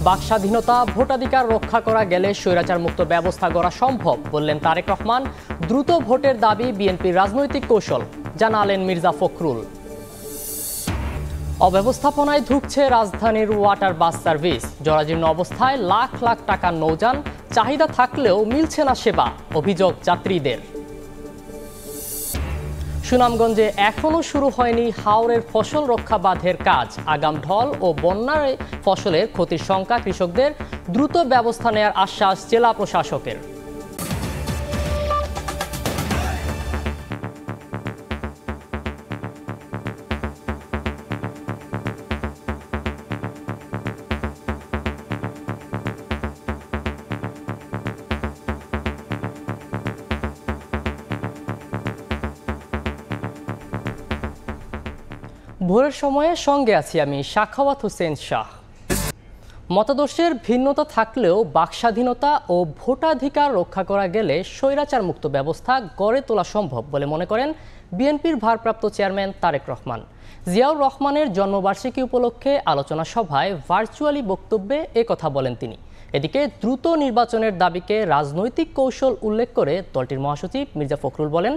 বাকস্বাধীনতা ভোটাধিকার রক্ষা করা গেলে স্বৈরাচার মুক্ত ব্যবস্থা গড়া সম্ভব বললেন তারেক রহমান। দ্রুত ভোটের দাবি বিএনপির রাজনৈতিক কৌশল, জানালেন মির্জা ফখরুল। অব্যবস্থাপনায় ধুঁকছে রাজধানীর ওয়াটার বাস সার্ভিস। জরাজীর্ণ অবস্থায় লাখ লাখ টাকার নৌযান, চাহিদা থাকলেও মিলছে না সেবা, অভিযোগ যাত্রীদের। সুনামগঞ্জে এখনও শুরু হয়নি হাওরের ফসল রক্ষা বাঁধের কাজ। আগাম ঢল ও বন্যায় ফসলের ক্ষতির শঙ্কা কৃষকদের, দ্রুত ব্যবস্থা নেওয়ার আশ্বাস জেলা প্রশাসকের। ভোরের সময়ে সঙ্গে আছি আমি সাখাওয়াত হোসেন শাহ। মতাদর্শের ভিন্নতা থাকলেও বাকস্বাধীনতা ও ভোটাধিকার রক্ষা করা গেলে স্বৈরাচার মুক্ত ব্যবস্থা গড়ে তোলা সম্ভব বলে মনে করেন বিএনপির ভারপ্রাপ্ত চেয়ারম্যান তারেক রহমান। জিয়াউর রহমানের জন্মবার্ষিকী উপলক্ষে আলোচনা সভায় ভার্চুয়ালি বক্তব্যে একথা বলেন তিনি। এদিকে দ্রুত নির্বাচনের দাবিকে রাজনৈতিক কৌশল উল্লেখ করে দলটির মহাসচিব মির্জা ফখরুল বলেন,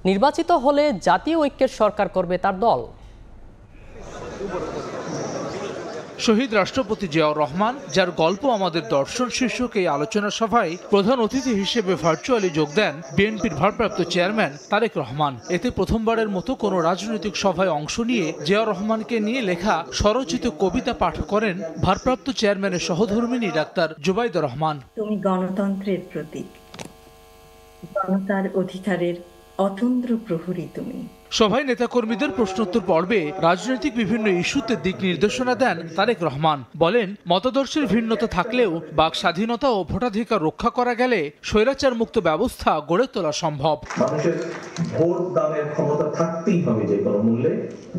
নির্বাচিত হলে জাতীয় ঐক্যের সরকার করবে তার দল। শহীদ রাষ্ট্রপতি জিয়াউর রহমান, যার গল্প আমাদের দর্শন শীর্ষক এই আলোচনা সভায় প্রধান অতিথি হিসেবে ভার্চুয়ালি যোগ দেন বিএনপির ভারপ্রাপ্ত চেয়ারম্যান তারেক রহমান। এতে প্রথমবারের মতো কোনো রাজনৈতিক সভায় অংশ নিয়ে জিয়াউর রহমানকে নিয়ে লেখা স্বরচিত কবিতা পাঠ করেন ভারপ্রাপ্ত চেয়ারম্যানের সহধর্মিণী ডাক্তার জুবাইদা রহমান। তুমি গণতন্ত্রের প্রতীক, জনতার অধিকারের অতন্দ্র প্রহরী তুমি। সভায় নেতাকর্মীদের প্রশ্নোত্তর পর্বে রাজনৈতিক বিভিন্ন ইস্যুতে দিক নির্দেশনা দেন তারেক রহমান। বলেন, মতাদর্শের ভিন্নতা থাকলেও বাক স্বাধীনতা ও ভোটাধিকার রক্ষা করা গেলে স্বৈরাচার মুক্ত ব্যবস্থা গড়ে তোলা সম্ভব। মানুষের ভোট দানের ক্ষমতা থাকতেই হবে যে কোনো মূল্যে।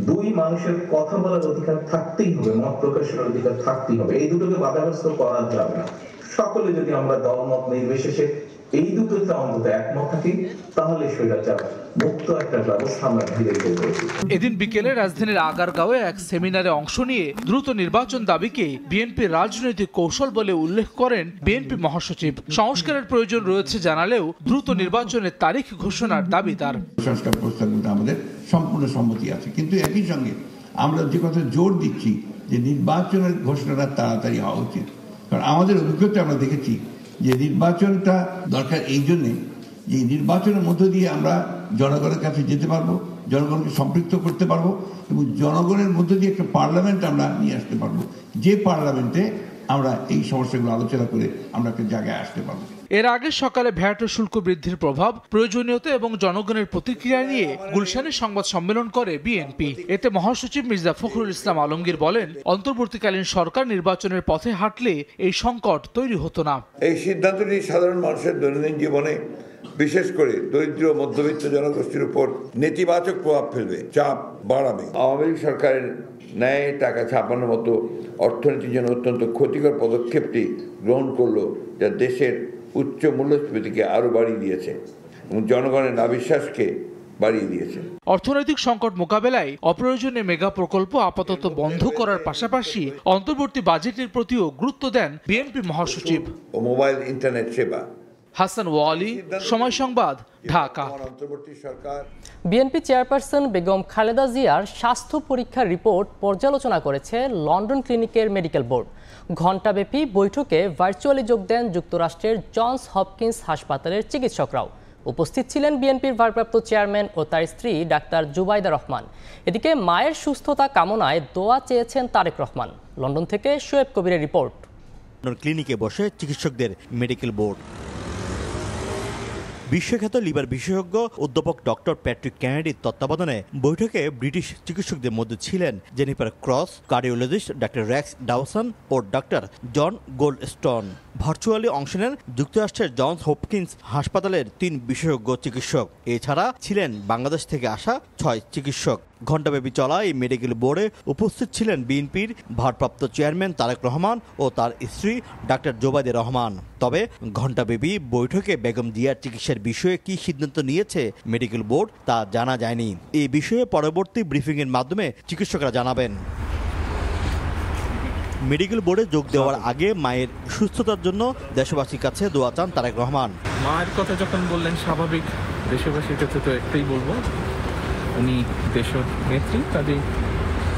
দুই, মানুষের কথা বলার অধিকার থাকতেই হবে, মত প্রকাশের অধিকার থাকতেই হবে। এই দুটোকে বাধাগ্রস্ত করা যাবে না। সকলে যদি আমরা দলমত নির্বিশেষে এই দুটোতে অন্তত একমত থাকি, তাহলে স্বৈরাচার মুক্ত একটা ব্যবস্থা আমরা ধীরে ধীরে। এদিন বিকেলে রাজধানীর আগারগাঁওয়ে এক সেমিনারে অংশ নিয়ে দ্রুত নির্বাচন দাবিকে বিএনপির রাজনৈতিক কৌশল বলে উল্লেখ করেন বিএনপি মহাসচিব। সংস্কারের প্রয়োজন রয়েছে জানালেও দ্রুত নির্বাচনের তারিখ ঘোষণার দাবি তার। সংস্কার প্রস্তাবগুলো আমাদের সম্পূর্ণ সম্মতি আছে, কিন্তু একই সঙ্গে আমরা যে কথা জোর দিচ্ছি যে নির্বাচনের ঘোষণাটা তাড়াতাড়ি হওয়া উচিত। কারণ আমাদের অভিজ্ঞতা আমরা দেখেছি যে নির্বাচনটা দরকার এই জন্যে যে নির্বাচনের মধ্য দিয়ে আমরা জনগণের কাছে যেতে পারবো, জনগণকে সম্পৃক্ত করতে পারবো এবং জনগণের মধ্য দিয়ে একটা পার্লামেন্ট আমরা নিয়ে আসতে পারবো, যে পার্লামেন্টে আমরা এই সমস্যাগুলো আলোচনা করে আমরা একটা জায়গায় আসতে পারবো। এর আগে সকালে ভ্যাট ও শুল্ক বৃদ্ধির প্রভাব, প্রয়োজনীয়তা এবং জনগণের প্রতিক্রিয়া নিয়ে গুলশানে সংবাদ সম্মেলন করে বিএনপি। এতে মহাসচিব মির্জা ফখরুল ইসলাম আলমগীর বলেন, অন্তর্বর্তীকালীন সরকার নির্বাচনের পথে হাঁটলে এই সংকট তৈরি হতো না। এই সিদ্ধান্তটি সাধারণ মানুষের দৈনন্দিন জীবনে, বিশেষ করে দরিদ্র মধ্যবিত্ত জনগোষ্ঠীর উপর নেতিবাচক প্রভাব ফেলবে, চাপ বাড়াবে। আওয়ামী লীগ সরকারের ন্যায় টাকা ছাপানোর মতো অর্থনীতির জন্য অত্যন্ত ক্ষতিকর পদক্ষেপটি গ্রহণ করলো, যা দেশের উচ্চ মূল্যস্ফীতিকে আরো বাড়িয়ে দিয়েছে এবং জনগণের অবিশ্বাসকে বাড়িয়ে দিয়েছে। অর্থনৈতিক সংকট মোকাবেলায় অপ্রয়োজনীয় মেগা প্রকল্প আপাতত বন্ধ করার পাশাপাশি অন্তর্বর্তী বাজেটের প্রতিও গুরুত্ব দেন বিএনপি মহাসচিব। ও মোবাইল ইন্টারনেট সেবা। হাসান ওয়ালি, সময় সংবাদ, ঢাকা। বিএনপি চেয়ারপারসন বেগম খালেদা জিয়ার স্বাস্থ্য পরীক্ষার রিপোর্ট পর্যালোচনা করেছে লন্ডন ক্লিনিকের মেডিকেল বোর্ড। ঘণ্টাব্যাপী বৈঠকে ভার্চুয়ালি যোগ দেন যুক্তরাষ্ট্রের জনস হপকিন্স হাসপাতালের চিকিৎসকরাও। উপস্থিত ছিলেন বিএনপির ভারপ্রাপ্ত চেয়ারম্যান ও তার স্ত্রী ডাক্তার জুবাইদা রহমান। এদিকে মায়ের সুস্থতা কামনায় দোয়া চেয়েছেন তারেক রহমান। লন্ডন থেকে শোয়েব কবিরের রিপোর্ট। ক্লিনিকে বসে চিকিৎসকদের মেডিকেল বোর্ড। বিশ্বখ্যাত লিভার বিশেষজ্ঞ অধ্যাপক ডক্টর প্যাট্রিক কেনেডির তত্ত্বাবধানে বৈঠকে ব্রিটিশ চিকিৎসকদের মধ্যে ছিলেন Jennifer Cross, cardiologist doctor Rex Dawson ও ডাক্তার জন গোল্ডস্টোন। ভার্চুয়ালি অংশ নেন যুক্তরাষ্ট্রের জনস হপকিন্স হাসপাতালের 3 বিশেষজ্ঞ চিকিৎসক। এছাড়া ছিলেন বাংলাদেশ থেকে আসা 6 চিকিৎসক। ঘণ্টাব্যাপী চলা এই মেডিকেল বোর্ডে উপস্থিত ছিলেন বিএনপির ভারপ্রাপ্ত চেয়ারম্যান তারেক রহমান ও তার স্ত্রী ডাক্তার জোবাইদা রহমান। তবে ঘণ্টাব্যাপী বৈঠকে বেগম জিয়ার চিকিৎসার বিষয়ে কি সিদ্ধান্ত নিয়েছে মেডিকেল বোর্ড তা জানা যায়নি। এই বিষয়ে পরবর্তী ব্রিফিংয়ের মাধ্যমে চিকিৎসকরা জানাবেন। মেডিকেল বোর্ডে যোগ দেওয়ার আগে মায়ের সুস্থতার জন্য দেশবাসীর কাছে দোয়া চান তারেক রহমান। মায়ের কথা যখন বললেন, স্বাভাবিক দেশবাসীর কাছে তো একটাই বলবো, উনি দেশ নেত্রী, কাজেই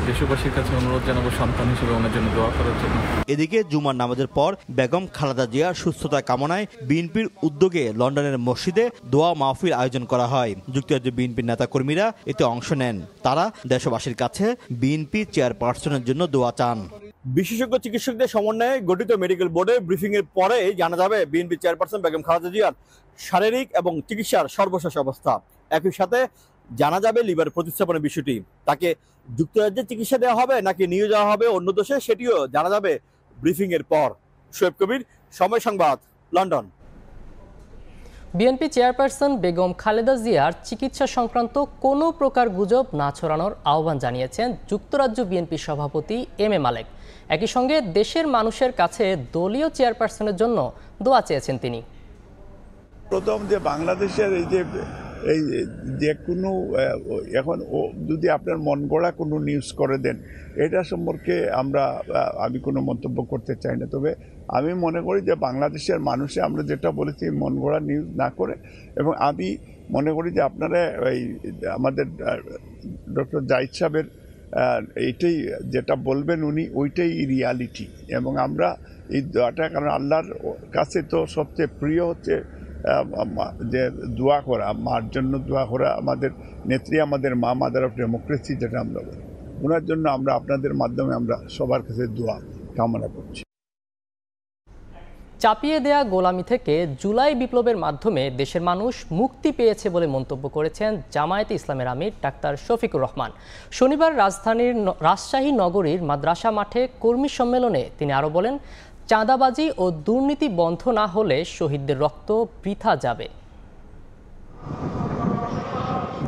দেশবাসীর কাছে অনুরোধ জানাবো সন্তান হিসেবে ওনার জন্য দোয়া করার জন্য। এদিকে জুমার নামাজের পর বেগম খালেদা জিয়ার সুস্থতা কামনায় বিএনপির উদ্যোগে লন্ডনের মসজিদে দোয়া মাহফিল আয়োজন করা হয়। যুক্তরাজ্য বিএনপির নেতাকর্মীরা এতে অংশ নেন। তারা দেশবাসীর কাছে বিএনপি চেয়ারপারসনের জন্য দোয়া চান। বিশেষজ্ঞ চিকিৎসকদের সমন্বয়ে গঠিত মেডিকেল বোর্ডে ব্রিফিং এর পরে জানা যাবে বিএনপি চেয়ারপারসন বেগম খালেদা জিয়ার শারীরিক এবং চিকিৎসার সর্বশেষ অবস্থা। একই সাথে জানা যাবে লিভার প্রতিস্থাপনের বিষয়টি। তাকে যুক্তরাজ্যে চিকিৎসা দেওয়া হবে নাকি নিয়ে যাওয়া হবে অন্য দেশে, সেটিও জানা যাবে ব্রিফিং এর পর। শোয়েব কবির, সময় সংবাদ, London. BNP chairperson Begum Khaleda জিয়ার চিকিৎসা সংক্রান্ত কোনো প্রকার গুজব না ছড়ানোর আহ্বান জানিয়েছেন যুক্তরাজ্য বিএনপি সভাপতি এম এ মালেক। একই সঙ্গে দেশের মানুষের কাছে দলীয় চেয়ারপারসনের জন্য দোয়া চেয়েছেন তিনি। প্রথম যে বাংলাদেশের এই যে কোনো এখন যদি আপনার মন গড়া কোনো নিউজ করে দেন, এটা সম্পর্কে আমি কোনো মন্তব্য করতে চাই না। তবে আমি মনে করি যে বাংলাদেশের মানুষে আমরা যেটা বলেছি মন গড়া নিউজ না করে, এবং আমি মনে করি যে আপনারা এই আমাদের ডক্টর জাহিদ সাহেবের এইটাই যেটা বলবেন উনি ওইটাই রিয়ালিটি। এবং আমরা এই দোয়াটা, কারণ আল্লাহর কাছে তো সবচেয়ে প্রিয় হচ্ছে যে দোয়া করা, মার জন্য দোয়া করা। আমাদের নেত্রী, আমাদের মা, মাদার অফ ডেমোক্রেসি যেটা আমরা বলি, ওনার জন্য আমরা আপনাদের মাধ্যমে আমরা সবার কাছে দোয়া কামনা করছি। চাপিয়ে দেয়া গোলামি থেকে জুলাই বিপ্লবের মাধ্যমে দেশের মানুষ মুক্তি পেয়েছে বলে মন্তব্য করেছেন জামায়াতে ইসলামের আমির ডাক্তার শফিকুর রহমান। শনিবার রাজধানীর রাজশাহী নগরীর মাদ্রাসা মাঠে কর্মী সম্মেলনে তিনি আরও বলেন, চাঁদাবাজি ও দুর্নীতি বন্ধ না হলে শহীদদের রক্ত বৃথা যাবে।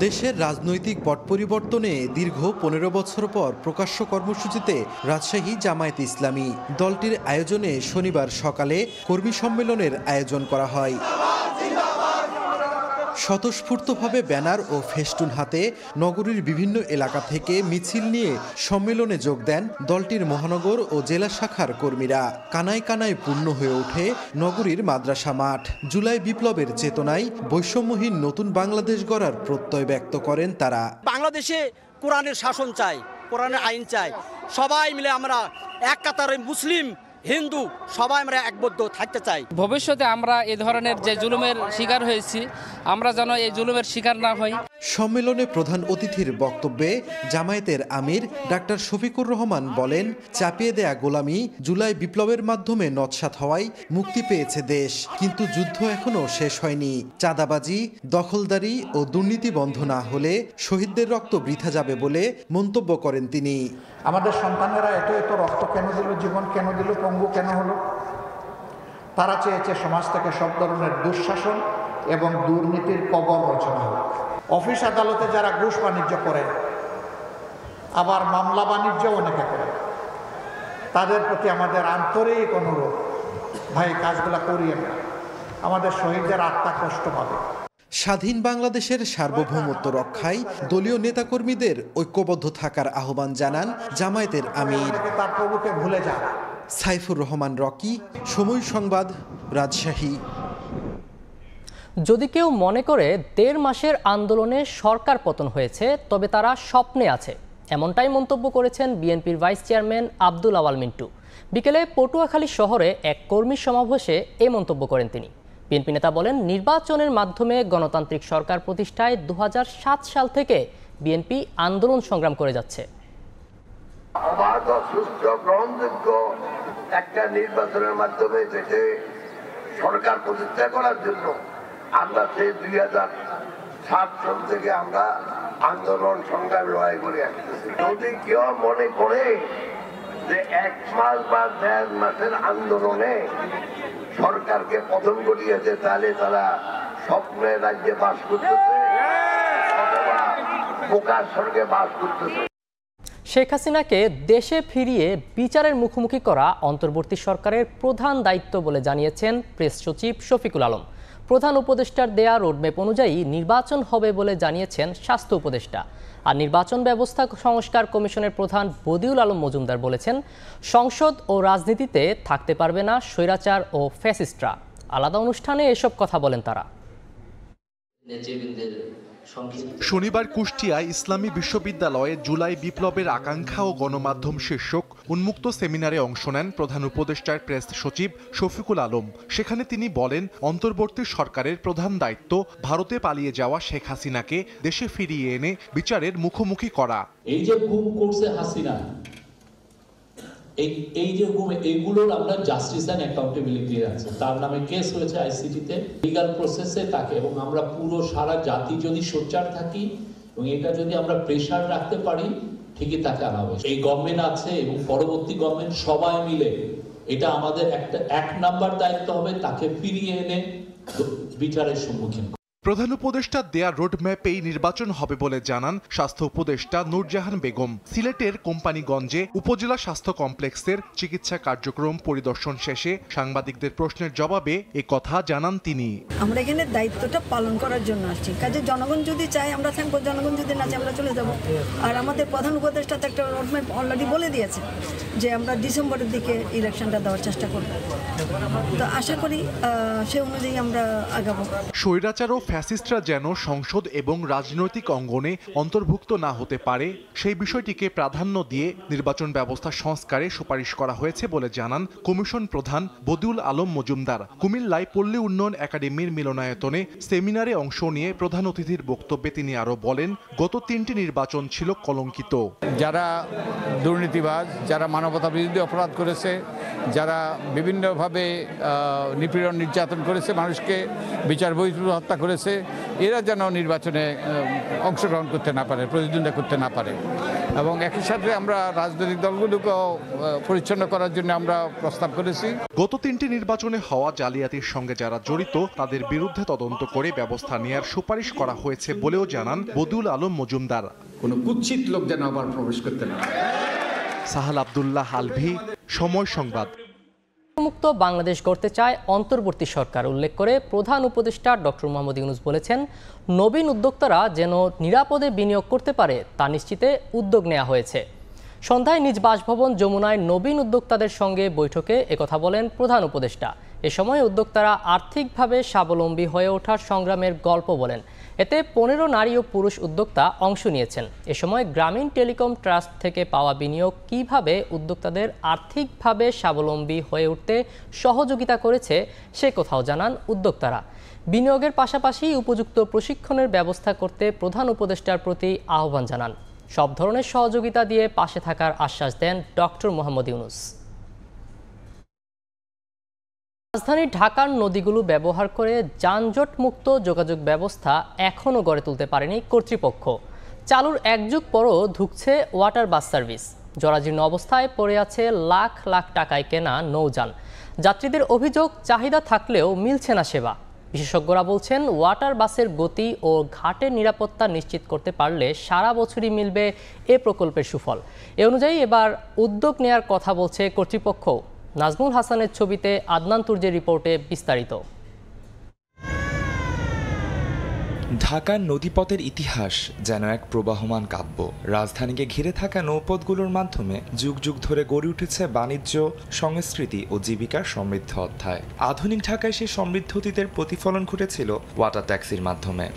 দেশের রাজনৈতিক পট পরিবর্তনে দীর্ঘ 15 বছর পর প্রকাশ্য কর্মসূচিতে রাজশাহী জামায়াতে ইসলামী দলটির আয়োজনে শনিবার সকালে কর্মী সম্মেলনের আয়োজন করা হয়। স্বতঃস্ফূর্তভাবে ব্যানার ও ফেস্টুন হাতে নগরীর বিভিন্ন এলাকা থেকে মিছিল নিয়ে সম্মেলনে যোগ দেন দলটির মহানগর ও জেলা শাখার কর্মীরা। কানায় কানায় পূর্ণ হয়ে ওঠে নগরীর মাদ্রাসা মাঠ। জুলাই বিপ্লবের চেতনায় বৈষম্যহীন নতুন বাংলাদেশ গড়ার প্রত্যয় ব্যক্ত করেন তারা। বাংলাদেশে কোরআনের শাসন চাই, কোরআনের আইন চাই। সবাই মিলে আমরা এক কাতারে মুসলিম হিন্দু সবাই আমরা একবদ্ধ থাকতে চাই। ভবিষ্যতে আমরা এই ধরনের যে জুলুমের শিকার হয়েছি, আমরা যেন এই জুলুমের শিকার না হই। সম্মেলনে প্রধান অতিথির বক্তব্যে জামায়াতের আমির ডাক্তার শফিকুর রহমান বলেন, চাপিয়ে দেয়া গোলামি জুলাই বিপ্লবের মাধ্যমে নৎসাৎ হওয়ায় মুক্তি পেয়েছে দেশ, কিন্তু যুদ্ধ এখনো শেষ হয়নি। চাঁদাবাজি, দখলদারি ও দুর্নীতি বন্ধ না হলে শহীদদের রক্ত বৃথা যাবে বলে মন্তব্য করেন তিনি। আমাদের সন্তানেরা এত রক্ত কেন দিল, জীবন কেন দিল, পঙ্গু কেন হলো? তারা চেয়েছে সমাজ থেকে সব ধরনের দুঃশাসন এবং দুর্নীতির কবর রচনা হোক। অফিস আদালতে যারা ঘুষ বাণিজ্য করে, আবার মামলা বাণিজ্য অনেকে করে, তাদের প্রতি আমাদের আন্তরিক অনুরোধ, ভাই কাজগুলা করিয়ে না, আমাদের শহীদদের আত্মা কষ্ট পাবে। স্বাধীন বাংলাদেশের সার্বভৌমত্ব রক্ষায় দলীয় নেতাকর্মীদের ঐক্যবদ্ধ থাকার আহ্বান জানান জামায়াতের আমির। তার প্রভুকে ভুলে যান। সাইফুর রহমান রকি, সময় সংবাদ, রাজশাহী। যদি কেউ মনে করে 1.5 মাসের আন্দোলনে সরকার পতন হয়েছে, তবে তারা স্বপ্নে আছে, এমনটাই মন্তব্য করেছেন বিএনপির ভাইস চেয়ারম্যান আব্দুল আওয়াল মিন্টু। বিকেলে পটুয়াখালী শহরে এক কর্মী সমাবেশে এই মন্তব্য করেন তিনি। বিএনপি নেতা বলেন, নির্বাচনের মাধ্যমে গণতান্ত্রিক সরকার প্রতিষ্ঠায় 2007 সাল থেকে বিএনপি আন্দোলন সংগ্রাম করে যাচ্ছে। অবাধ, সুষ্ঠু, গ্রহণযোগ্য একটা নির্বাচনের মাধ্যমে দেশে সরকার প্রতিষ্ঠা করার জন্য আমরা সেই 2007 সাল থেকে আমরা আন্দোলন সংগ্রাম লড়াই করে আসতেছি। যদি কেউ মনে করে যে 1 মাস বা 1.5 মাসের আন্দোলনে সরকারকে পতন ঘটিয়েছে, তাহলে তারা স্বপ্নের রাজ্যে বাস করতেছে অথবা বোকার স্বর্গে বাস করতেছে। শেখ হাসিনাকে দেশে ফিরিয়ে বিচারের মুখোমুখি করা অন্তর্বর্তী সরকারের প্রধান দায়িত্ব বলে জানিয়েছেন প্রেস সচিব শফিকুল আলম। প্রধান উপদেষ্টার দেয়া রোডম্যাপ অনুযায়ী নির্বাচন হবে বলে জানিয়েছেন স্বাস্থ্য উপদেষ্টা। আর নির্বাচন ব্যবস্থা সংস্কার কমিশনের প্রধান বদিউল আলম মজুমদার বলেছেন, সংসদ ও রাজনীতিতে থাকতে পারবে না স্বৈরাচার ও ফ্যাসিস্টরা। আলাদা অনুষ্ঠানে এসব কথা বলেন তারা। শনিবার কুষ্টিয়ায় ইসলামী বিশ্ববিদ্যালয়ে জুলাই বিপ্লবের আকাঙ্ক্ষা ও গণমাধ্যম শীর্ষক উন্মুক্ত সেমিনারে অংশ নেন প্রধান উপদেষ্টার প্রেস সচিব শফিকুল আলম। সেখানে তিনি বলেন, অন্তর্বর্তী সরকারের প্রধান দায়িত্ব ভারতে পালিয়ে যাওয়া শেখ হাসিনাকে দেশে ফিরিয়ে এনে বিচারের মুখোমুখি করা। এই যে গুম করছে হাসিনা, এই যে গুম, এইগুলোর আমরা জাস্টিস এন্ড অ্যাকাউন্টেবিলিটি আছে। তার নামে কেস হয়েছে আইসিটিতে, লিগ্যাল প্রসেসে তাকে, এবং আমরা পুরো সারা জাতি যদি সোচ্চার থাকি এবং এটা যদি আমরা প্রেসার রাখতে পারি, ঠিকই তাকে আনা হবে। এই গভর্নমেন্ট আছে এবং পরবর্তী গভর্নমেন্ট সবাই মিলে এটা আমাদের একটা 1 নাম্বার দায়িত্ব হবে, তাকে ফিরিয়ে এনে বিচারের সম্মুখীন। প্রধান উপদেষ্টার দেয়া রোডম্যাপেই নির্বাচন হবে বলে জানান স্বাস্থ্য উপদেষ্টা নূরজাহান বেগম। সিলেটের কোম্পানিগঞ্জে উপজেলা স্বাস্থ্য কমপ্লেক্সের চিকিৎসা কার্যক্রম পরিদর্শন শেষে সাংবাদিকদের প্রশ্নের জবাবে এ কথা জানান তিনি। আমরা এখানে দায়িত্বটা পালন করার জন্য আসছি, কাজে জনগণ যদি চায় আমরা থাকবো, জনগণ যদি না চায় আমরা চলে যাব। আর আমাদের প্রধান উপদেষ্টা তো একটা রোডম্যাপ অলরেডি বলে দিয়েছে যে আমরা ডিসেম্বরের দিকে ইলেকশনটা দেওয়ার চেষ্টা করব। তো আশা করি সে অনুযায়ী আমরা আগাবো। স্বৈরাচার ও ফ্যাসিস্টরা যেন সংসদ এবং রাজনৈতিক অঙ্গনে অন্তর্ভুক্ত না হতে পারে, সেই বিষয়টিকে প্রাধান্য দিয়ে নির্বাচন ব্যবস্থা সংস্কারে সুপারিশ করা হয়েছে বলে জানান কমিশন প্রধান বদিউল আলম মজুমদার। কুমিল্লায় পল্লী উন্নয়ন একাডেমির মিলনায়তনে সেমিনারে অংশ নিয়ে প্রধান অতিথির বক্তব্যে তিনি আরো বলেন, গত 3টি নির্বাচন ছিল কলঙ্কিত। যারা দুর্নীতিবাজ, যারা মানবতা বিরোধী অপরাধ করেছে, যারা বিভিন্নভাবে নিপীড়ন নির্যাতন করেছে, মানুষকে বিচার বহির্ভূত হত্যা করেছে, এরা যেন নির্বাচনে অংশগ্রহণ করতে না পারে, প্রতিদ্বন্দ্বিতা করতে না পারে। এবং একই সাথে আমরা রাজনৈতিক দলগুলোকেও পরিচ্ছন্ন করার জন্য আমরা প্রস্তাব করেছি। গত 3টি নির্বাচনে হওয়া জালিয়াতির সঙ্গে যারা জড়িত তাদের বিরুদ্ধে তদন্ত করে ব্যবস্থা নেওয়ার সুপারিশ করা হয়েছে বলেও জানান বদিউল আলম মজুমদার। কোনো কুৎসিত লোক যেন আবার প্রবেশ করতে না পারে। সাহাল আব্দুল্লাহ আলভি, সময় সংবাদ। মুক্ত বাংলাদেশ গড়তে চায় অন্তর্বর্তী সরকার উল্লেখ করে প্রধান উপদেষ্টা ডক্টর মোহাম্মদ ইউনূস বলেছেন, নবীন উদ্যোক্তারা যেন নিরাপদে বিনিয়োগ করতে পারে তা নিশ্চিতে উদ্যোগ নেওয়া হয়েছে। সন্ধ্যায় নিজ বাসভবন যমুনায় নবীন উদ্যোক্তাদের সঙ্গে বৈঠকে একথা বলেন প্রধান উপদেষ্টা। এ সময় উদ্যোক্তারা আর্থিকভাবে স্বাবলম্বী হয়ে ওঠার সংগ্রামের গল্প বলেন। এতে 15 নারী ও পুরুষ উদ্যোক্তা অংশ নিয়েছেন। এ সময় গ্রামীণ টেলিকম ট্রাস্ট থেকে পাওয়া বিনিয়োগ কিভাবে উদ্যোক্তাদের আর্থিকভাবে স্বাবলম্বী হয়ে উঠতে সহযোগিতা করেছে সে কথাও জানান উদ্যোক্তারা। বিনিয়োগের পাশাপাশি উপযুক্ত প্রশিক্ষণের ব্যবস্থা করতে প্রধান উপদেষ্টার প্রতি আহ্বান জানান। সব ধরনের সহযোগিতা দিয়ে পাশে থাকার আশ্বাস দেন ডক্টর মোহাম্মদ ইউনূস। রাজধানী ঢাকার নদীগুলো ব্যবহার করে যানজট মুক্ত যোগাযোগ ব্যবস্থা এখনও গড়ে তুলতে পারেনি কর্তৃপক্ষ। চালুর 1 যুগ পরও ধুঁকছে ওয়াটার বাস সার্ভিস। জরাজীর্ণ অবস্থায় পড়ে আছে লাখ লাখ টাকায় কেনা নৌযান। যাত্রীদের অভিযোগ, চাহিদা থাকলেও মিলছে না সেবা। বিশেষজ্ঞরা বলছেন, ওয়াটার বাসের গতি ও ঘাটের নিরাপত্তা নিশ্চিত করতে পারলে সারা বছরই মিলবে এ প্রকল্পের সুফল। এ অনুযায়ী এবার উদ্যোগ নেয়ার কথা বলছে কর্তৃপক্ষ। নাজমুল হাসানের ছবিতে আদনান তুর্জের রিপোর্টে বিস্তারিত। ঢাকার নদীপথের ইতিহাস যেন এক প্রবাহমান কাব্য। রাজধানীকে ঘিরে থাকা নৌপথগুলোর মাধ্যমে যুগ যুগ ধরে গড়ে উঠেছে বাণিজ্য, সংস্কৃতি ও জীবিকার সমৃদ্ধ অধ্যায়। আধুনিক ঢাকায় সেই সমৃদ্ধ অতীতের প্রতিফলন ঘটেছিল ওয়াটার ট্যাক্সির মাধ্যমে।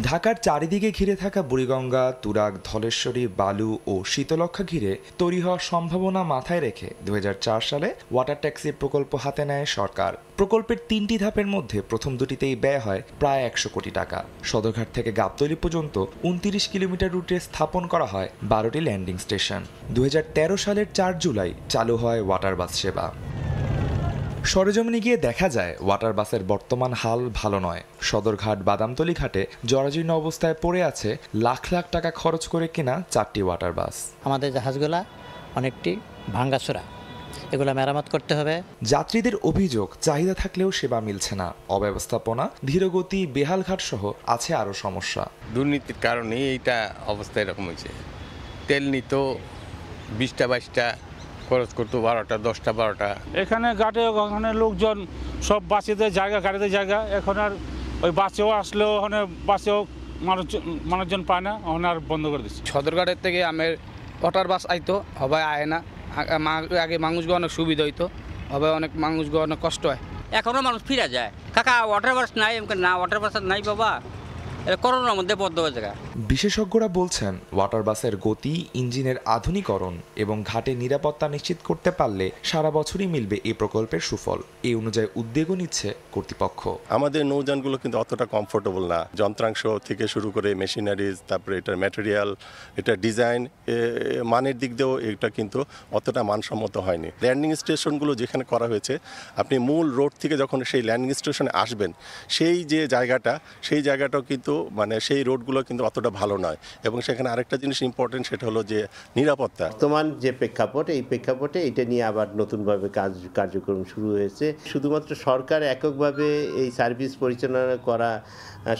ঢাকার চারিদিকে ঘিরে থাকা বুড়িগঙ্গা, তুরাগ, ধলেশ্বরী, বালু ও শীতলক্ষা ঘিরে তৈরি হওয়ার সম্ভাবনা মাথায় রেখে 2004 সালে ওয়াটার ট্যাক্সি প্রকল্প হাতে নেয় সরকার। প্রকল্পের 3টি ধাপের মধ্যে প্রথম দুটিতেই ব্যয় হয় প্রায় 100 কোটি টাকা। সদরঘাট থেকে গাবতলী পর্যন্ত 29 কিলোমিটার রুটে স্থাপন করা হয় 12টি ল্যান্ডিং স্টেশন। 2013 সালের 4 জুলাই চালু হয় ওয়াটার বাস সেবা। সরেজমিনে গিয়ে দেখা যায় ওয়াটার বাসের বর্তমান হাল ভালো নয়। সদরঘাট, বাদামতলী ঘাটে জরাজীর্ণ অবস্থায় পড়ে আছে লাখ লাখ টাকা খরচ করে কেনা 4টি ওয়াটার বাস। আমাদের জাহাজগুলা অনেকটি ভাঙ্গাচোরা, এগুলো মেরামত করতে হবে। যাত্রীদের অভিযোগ, চাহিদা থাকলেও সেবা মিলছে না। অব্যবস্থাপনা, ধীরগতি, বেহাল ঘাট সহ আছে আরও সমস্যা। দুর্নীতির কারণে এইটা অবস্থা এরকম হয়েছে। তেল নিত 20টা-22টা, খরচ করতো 12টা 10টা 12টা। এখানে ঘাটে ওখানে লোকজন সব বাসেতে জায়গা, গাড়িতে জায়গা, এখন আর ওই বাসেও আসলেও ওখানে বাসেও মানুষজন পায় না, ওখানে আর বন্ধ করে দিচ্ছে। সদরঘাটের থেকে আমের ওয়াটার বাস আইতো, হবে আয় না। আগে মানুষগুলো অনেক সুবিধা হইতো, হবে অনেক মানুষগুলো অনেক কষ্ট হয়। এখনও মানুষ ফিরে যায়, কাকা ওয়াটার বাস নাই, না ওয়াটার বাস নাই বাবা, করোনার মধ্যে বদ্ধ হয়ে যায়। বিশেষজ্ঞরা বলছেন ওয়াটার বাসের গতি, ইঞ্জিনের আধুনিকরণ এবং ঘাটে নিরাপত্তা নিশ্চিত করতে পারলে সারা বছরই মিলবে এই প্রকল্পের সুফল। এই অনুযায়ী উদ্যোগও নিচ্ছে কর্তৃপক্ষ। আমাদের নৌযানগুলো কিন্তু অতটা কমফোর্টেবল না, যন্ত্রাংশ থেকে শুরু করে মেশিনারিজ, তারপরে এটার ম্যাটেরিয়াল, এটা ডিজাইন, মানের দিক দিয়েও এটা কিন্তু অতটা মানসম্মত হয়নি। ল্যান্ডিং স্টেশনগুলো যেখানে করা হয়েছে, আপনি মূল রোড থেকে যখন সেই ল্যান্ডিং স্টেশনে আসবেন, সেই যে জায়গাটা, সেই জায়গাটাও কিন্তু মানে সেই রোডগুলো কিন্তু অতটা ভালো নয়। এবং সেখানে আরেকটা জিনিস ইম্পর্টেন্ট, সেটা হলো যে নিরাপত্তা। বর্তমান যে প্রেক্ষাপট, এই প্রেক্ষাপটে এটা নিয়ে আবার নতুনভাবে কার্যক্রম শুরু হয়েছে। শুধুমাত্র সরকার এককভাবে এই সার্ভিস পরিচালনা করা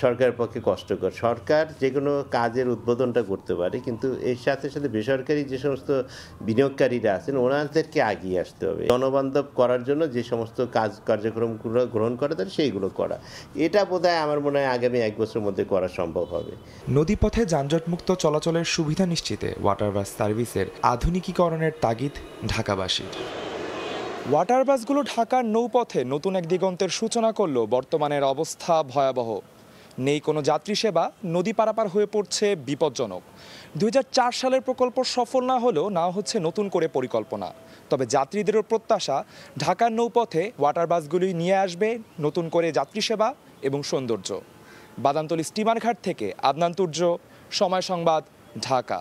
সরকারের পক্ষে কষ্টকর। সরকার যে কোনো কাজের উদ্বোধনটা করতে পারে, কিন্তু এর সাথে সাথে বেসরকারি যে সমস্ত বিনিয়োগকারীরা আছেন ওনাদেরকে এগিয়ে আসতে হবে। জনবান্ধব করার জন্য যে সমস্ত কার্যক্রমগুলো গ্রহণ করা যায় সেইগুলো করা, এটা বোধহয় আমার মনে হয় আগামী 1 বছরের মধ্যে করা সম্ভব হবে। নদীপথে যানজটমুক্ত চলাচলের সুবিধা নিশ্চিতে ওয়াটার বাস সার্ভিসের আধুনিকীকরণের তাগিদ ঢাকাবাসীর। ওয়াটার বাসগুলো ঢাকার নৌপথে নতুন এক দিগন্তের সূচনা করলেও বর্তমানের অবস্থা ভয়াবহ। নেই কোনো যাত্রী সেবা, নদী পারাপার হয়ে পড়ছে বিপজ্জনক। 2004 সালের প্রকল্প সফল না হলেও না হচ্ছে নতুন করে পরিকল্পনা। তবে যাত্রীদেরও প্রত্যাশা ঢাকার নৌপথে ওয়াটার বাসগুলি নিয়ে আসবে নতুন করে যাত্রী সেবা এবং সৌন্দর্য। বাদামতলী স্টিমার ঘাট থেকে আদনান তুর্য, সময় সংবাদ, ঢাকা।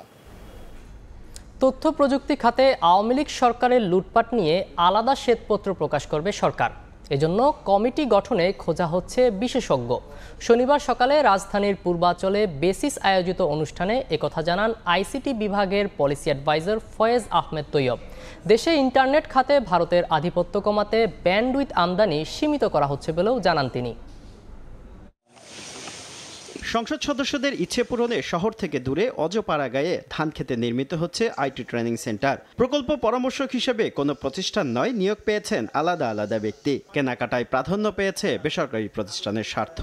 তথ্য প্রযুক্তি খাতে আওয়ামী লীগ সরকারের লুটপাট নিয়ে আলাদা শ্বেতপত্র প্রকাশ করবে সরকার। এজন্য কমিটি গঠনে খোঁজা হচ্ছে বিশেষজ্ঞ। শনিবার সকালে রাজধানীর পূর্বাঞ্চলে বেসিস আয়োজিত অনুষ্ঠানে একথা জানান আইসিটি বিভাগের পলিসি অ্যাডভাইজার ফয়েজ আহমেদ তৈয়ব। দেশে ইন্টারনেট খাতে ভারতের আধিপত্য কমাতে ব্যান্ডউইথ আমদানি সীমিত করা হচ্ছে বলেও জানান তিনি। সংসদ সদস্যদের ইচ্ছে পূরণে শহর থেকে দূরে অজপাড়া গায়ে ধান খেতে নির্মিত হচ্ছে আইটি ট্রেনিং সেন্টার। প্রকল্প পরামর্শক হিসেবে কোনো প্রতিষ্ঠান নয়, নিয়োগ পেয়েছেন আলাদা আলাদা ব্যক্তি। কেনাকাটায় প্রাধান্য পেয়েছে বেসরকারি প্রতিষ্ঠানের স্বার্থ।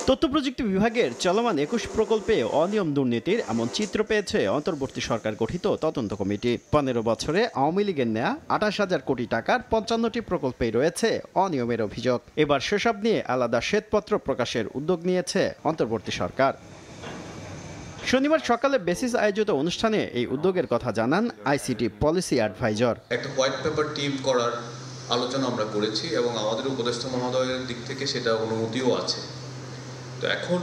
তথ্য প্রযুক্তি বিভাগের চলমান 21 প্রকল্পে অনিয়ম দুর্নীতির এমন চিত্র পেয়েছে অন্তর্বর্তী সরকার গঠিত তদন্ত কমিটি। 15 বছরে আওয়ামী লীগের নেয়া 28,000 কোটি টাকার 55টি প্রকল্পেই রয়েছে অনিয়মের অভিযোগ। এবার সেসব নিয়ে আলাদা শ্বেতপত্র প্রকাশের উদ্যোগ নিয়েছে অন্তর্বর্তী সরকার। শনিবার সকালে বেসিস আয়োজিত অনুষ্ঠানে এই উদ্যোগের কথা জানান আইসিটি পলিসি অ্যাডভাইজার। একটা হোয়াইট পেপার টিম করার আলোচনা আমরা করেছি এবং আমাদের উপদেষ্টা মহোদয়ের দিক থেকে সেটা অনুমতিও আছে। তো এখন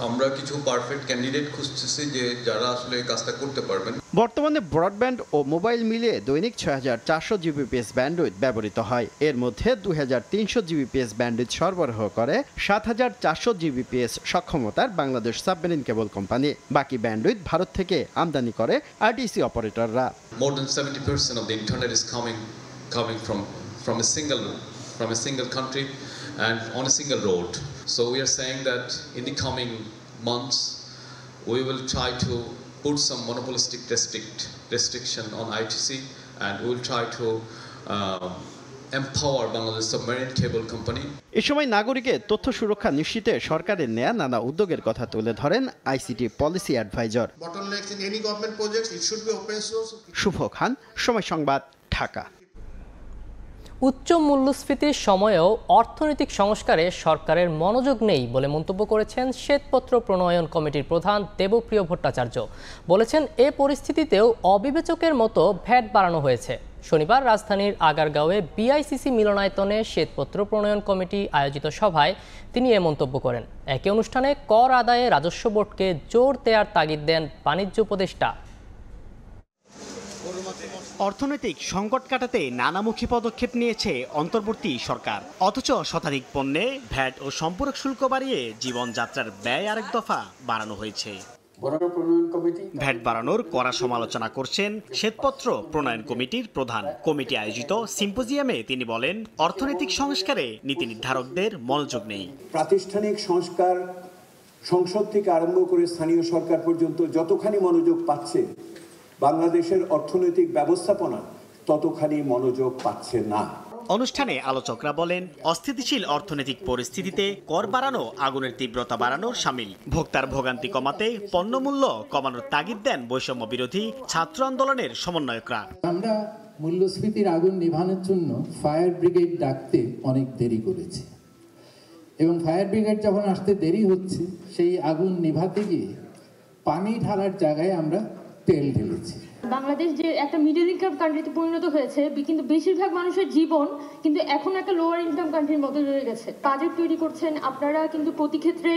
আমরা কিছু পারফেক্ট ক্যান্ডিডেট খুঁজতেছি যে যারা আসলে কাজটা করতে পারবেন। বর্তমানে ব্রডব্যান্ড ও মোবাইল মিলিয়ে দৈনিক 6,400 জিবিপিএস ব্যান্ডউইথ ব্যবহৃত হয়। এর মধ্যে 2,300 জিবিপিএস ব্যান্ডউইথ সরবরাহ করে 7,400 জিবিপিএস সক্ষমতার বাংলাদেশ সাবমেরিন কেবল কোম্পানি। বাকি ব্যান্ডউইথ ভারত থেকে আমদানি করে RTC অপারেটররা। More than 70% of the internet is coming from a single country and on a single road. So we are saying that in the coming months we will try to put some monopolistic restriction on ITC, and we will try to empower Bangladesh Submarine Cable Company. এ সময় নাগরিকের তথ্য সুরক্ষা নিশ্চিতে সরকারের নেয়া নানা উদ্যোগের কথা তুলে ধরেন আইসিটি পলিসি অ্যাডভাইজার। শুভ খান, সময় সংবাদ, ঢাকা। উচ্চ মূল্যস্ফীতির সময়েও অর্থনৈতিক সংস্কারে সরকারের মনোযোগ নেই বলে মন্তব্য করেছেন শ্বেতপত্র প্রণয়ন কমিটির প্রধান দেবপ্রিয় ভট্টাচার্য। বলেছেন এ পরিস্থিতিতেও অবিবেচকের মতো ভ্যাট বাড়ানো হয়েছে। শনিবার রাজধানীর আগারগাঁওয়ে বিআইসিসি মিলনায়তনে শ্বেতপত্র প্রণয়ন কমিটি আয়োজিত সভায় তিনি এ মন্তব্য করেন। একই অনুষ্ঠানে কর আদায়ে রাজস্ব বোর্ডকে জোর দেওয়ার তাগিদ দেন বাণিজ্য উপদেষ্টা। অর্থনৈতিক সংকট কাটাতে নানামুখী পদক্ষেপ নিয়েছে অন্তর্বর্তী সরকার, অথচ শতাধিক পণ্যে ভ্যাট ও সম্পূরক শুল্ক বাড়িয়ে জীবনযাত্রার ব্যয় আরেক দফা বাড়ানো হয়েছে। ভ্যাট বাড়ানোর কড়া সমালোচনা করছেন শ্বেতপত্র প্রণয়ন কমিটির প্রধান। কমিটি আয়োজিত সিম্পোজিয়ামে তিনি বলেন, অর্থনৈতিক সংস্কারে নীতি নির্ধারকদের মনোযোগ নেই। প্রাতিষ্ঠানিক সংস্কার সংসদ থেকে আরম্ভ করে স্থানীয় সরকার পর্যন্ত যতখানি মনোযোগ পাচ্ছে, বাংলাদেশের অর্থনৈতিক ব্যবস্থাপনা ততখানি মনোযোগ পাচ্ছে না। অনুষ্ঠানে আলোচকরা বলেন, অস্থিতিশীল অর্থনৈতিক পরিস্থিতিতে কর বাড়ানো আগুনের তীব্রতা বাড়ানোর শামিল। ভোক্তার ভোগান্তি কমাতে পণ্যমূল্য কমানোর তাগিদ দেন বৈষম্য বিরোধী ছাত্র আন্দোলনের সমন্বয়করা। আমরা মূল্যস্ফীতির আগুন নিভানোর জন্য ফায়ার ব্রিগেড ডাকতে অনেক দেরি করেছি, এবং ফায়ার ব্রিগেড যখন আসতে দেরি হচ্ছে, সেই আগুন নিভাতে গিয়ে পানি ঢালার জায়গায় আমরা তেল ঢেলেছি। বাংলাদেশ যে একটা মিডল ইনকাম কান্ট্রিতে পরিণত হয়েছে, কিন্তু বেশিরভাগ মানুষের জীবন কিন্তু এখন একটা লোয়ার ইনকাম কান্ট্রির মতো রয়ে গেছে। বাজেট তৈরি করছেন আপনারা, কিন্তু প্রতি ক্ষেত্রে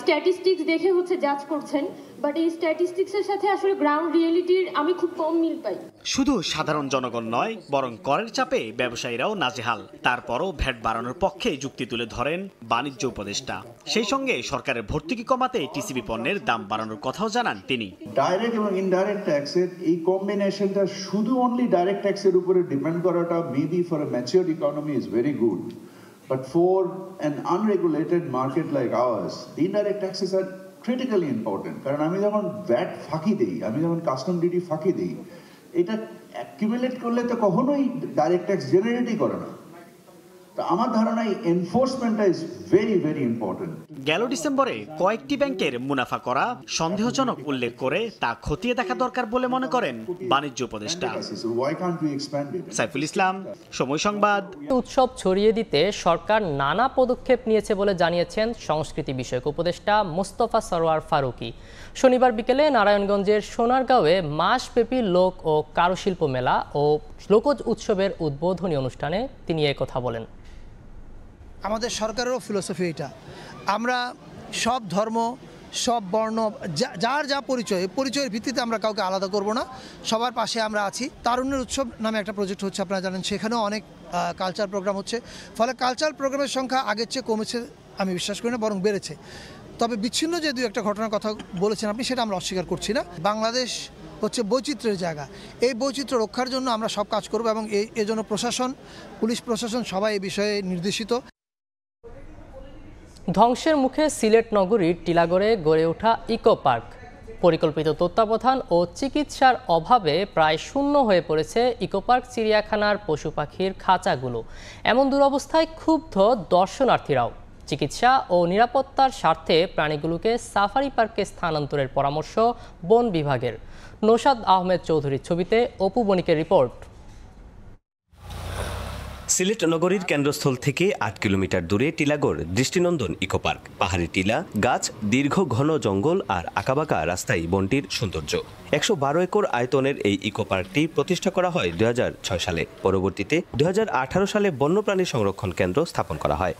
স্ট্যাটিস্টিক্স দেখে জাজ করছেন, বাট এই স্ট্যাটিস্টিক্সের সাথে আসলে গ্রাউন্ড রিয়েলিটির আমি খুব কম মিল পাই। শুধু সাধারণ জনগণ নয়, বরং করের চাপে ব্যবসায়ীরাও নাজেহাল। তারপরও ভ্যাট বাড়ানোর পক্ষে যুক্তি তুলে ধরেন বাণিজ্য উপদেষ্টা। সেই সঙ্গে সরকারের ভর্তুকি কমাতে টিসিবি পণ্যের দাম বাড়ানোর কথাও জানান তিনি। ডাইরেক্ট এবং ইনডাইরেক্ট ট্যাক্সের এই কম্বিনেশনটা শুধু অনলি ডাইরেক্ট ট্যাক্সের উপরে ডিপেন্ড করাটা maybe for a matured economy is very good, but for an unregulated market like ours the indirect taxes are critically important. কারণ আমি যখন ভ্যাট ফাঁকি দিই, আমি যখন কাস্টম ডিউটি ফাঁকি দিই, এটা অ্যাকিউমুলেট করলে তো কখনোই ডাইরেক্ট ট্যাক্স জেনারেটই করে না। তো আমার ধারণা এই এনফোর্সমেন্টটা ইজ ভেরি ভেরি ইম্পর্টেন্ট। গেল ডিসেম্বরে কয়েকটি ব্যাংকের মুনাফা করা সন্দেহজনক উল্লেখ করে তা খতিয়ে দেখা দরকার বলে মনে করেন বাণিজ্য উপদেষ্টা। সাইফুল ইসলাম, সময় সংবাদ। উৎসব ছড়িয়ে দিতে সরকার নানা পদক্ষেপ নিয়েছে বলে জানিয়েছেন সংস্কৃতি বিষয়ক উপদেষ্টা মোস্তফা সরোয়ার ফারুকী। শনিবার বিকেলে নারায়ণগঞ্জের সোনারগাঁওয়ে মাসব্যাপী লোক ও কারুশিল্প মেলা ও লোকজ উৎসবের উদ্বোধনী অনুষ্ঠানে তিনি এই কথা বলেন। আমাদের সরকারেরও ফিলোসফি এটা, আমরা সব ধর্ম, সব বর্ণ, যার যা পরিচয়ের ভিত্তিতে আমরা কাউকে আলাদা করব না, সবার পাশে আমরা আছি। তারুণ্যের উৎসব নামে একটা প্রজেক্ট হচ্ছে, আপনারা জানেন, সেখানেও অনেক কালচার প্রোগ্রাম হচ্ছে। ফলে কালচার প্রোগ্রামের সংখ্যা আগের চেয়ে কমেছে আমি বিশ্বাস করি না, বরং বেড়েছে। তবে বিচ্ছিন্ন যে দু একটা ঘটনার কথা বলেছেন আপনি, সেটা আমরা অস্বীকার করছি না। বাংলাদেশ হচ্ছে বৈচিত্র্যের জায়গা। এই বৈচিত্র্য রক্ষার জন্য আমরা সব কাজ করব, এবং এই জন্য প্রশাসন, পুলিশ প্রশাসন সবাই এই বিষয়ে নির্দেশিত। ধ্বংসের মুখে সিলেট নগরীর টিলাগড়ে গড়ে ওঠা ইকো পার্ক, পরিকল্পিত তত্ত্বাবধান ও চিকিৎসার অভাবে প্রায় শূন্য হয়ে পড়েছে ইকো পার্ক চিড়িয়াখানার পশু পাখির খাঁচাগুলো। এমন দুরবস্থায় ক্ষুব্ধ দর্শনার্থীরাও। চিকিৎসা ও নিরাপত্তার স্বার্থে প্রাণীগুলোকে সাফারি পার্কে স্থানান্তরের পরামর্শ বন বিভাগের। নৌশাদ আহমেদ চৌধুরীর ছবিতে অপু বণিকের রিপোর্ট। সিলেট নগরীর কেন্দ্রস্থল থেকে ৮ কিলোমিটার দূরে টিলাগড় দৃষ্টিনন্দন ইকো পার্ক। পাহাড়ি টিলা, গাছ, দীর্ঘ ঘন জঙ্গল আর আঁকাবাঁকা রাস্তায় বনটির সৌন্দর্য। ১১২ একর আয়তনের এই ইকো পার্কটি প্রতিষ্ঠা করা হয় ২০০৬ সালে। পরবর্তীতে ২০১৮ সালে বন্যপ্রাণী সংরক্ষণ কেন্দ্র স্থাপন করা হয়।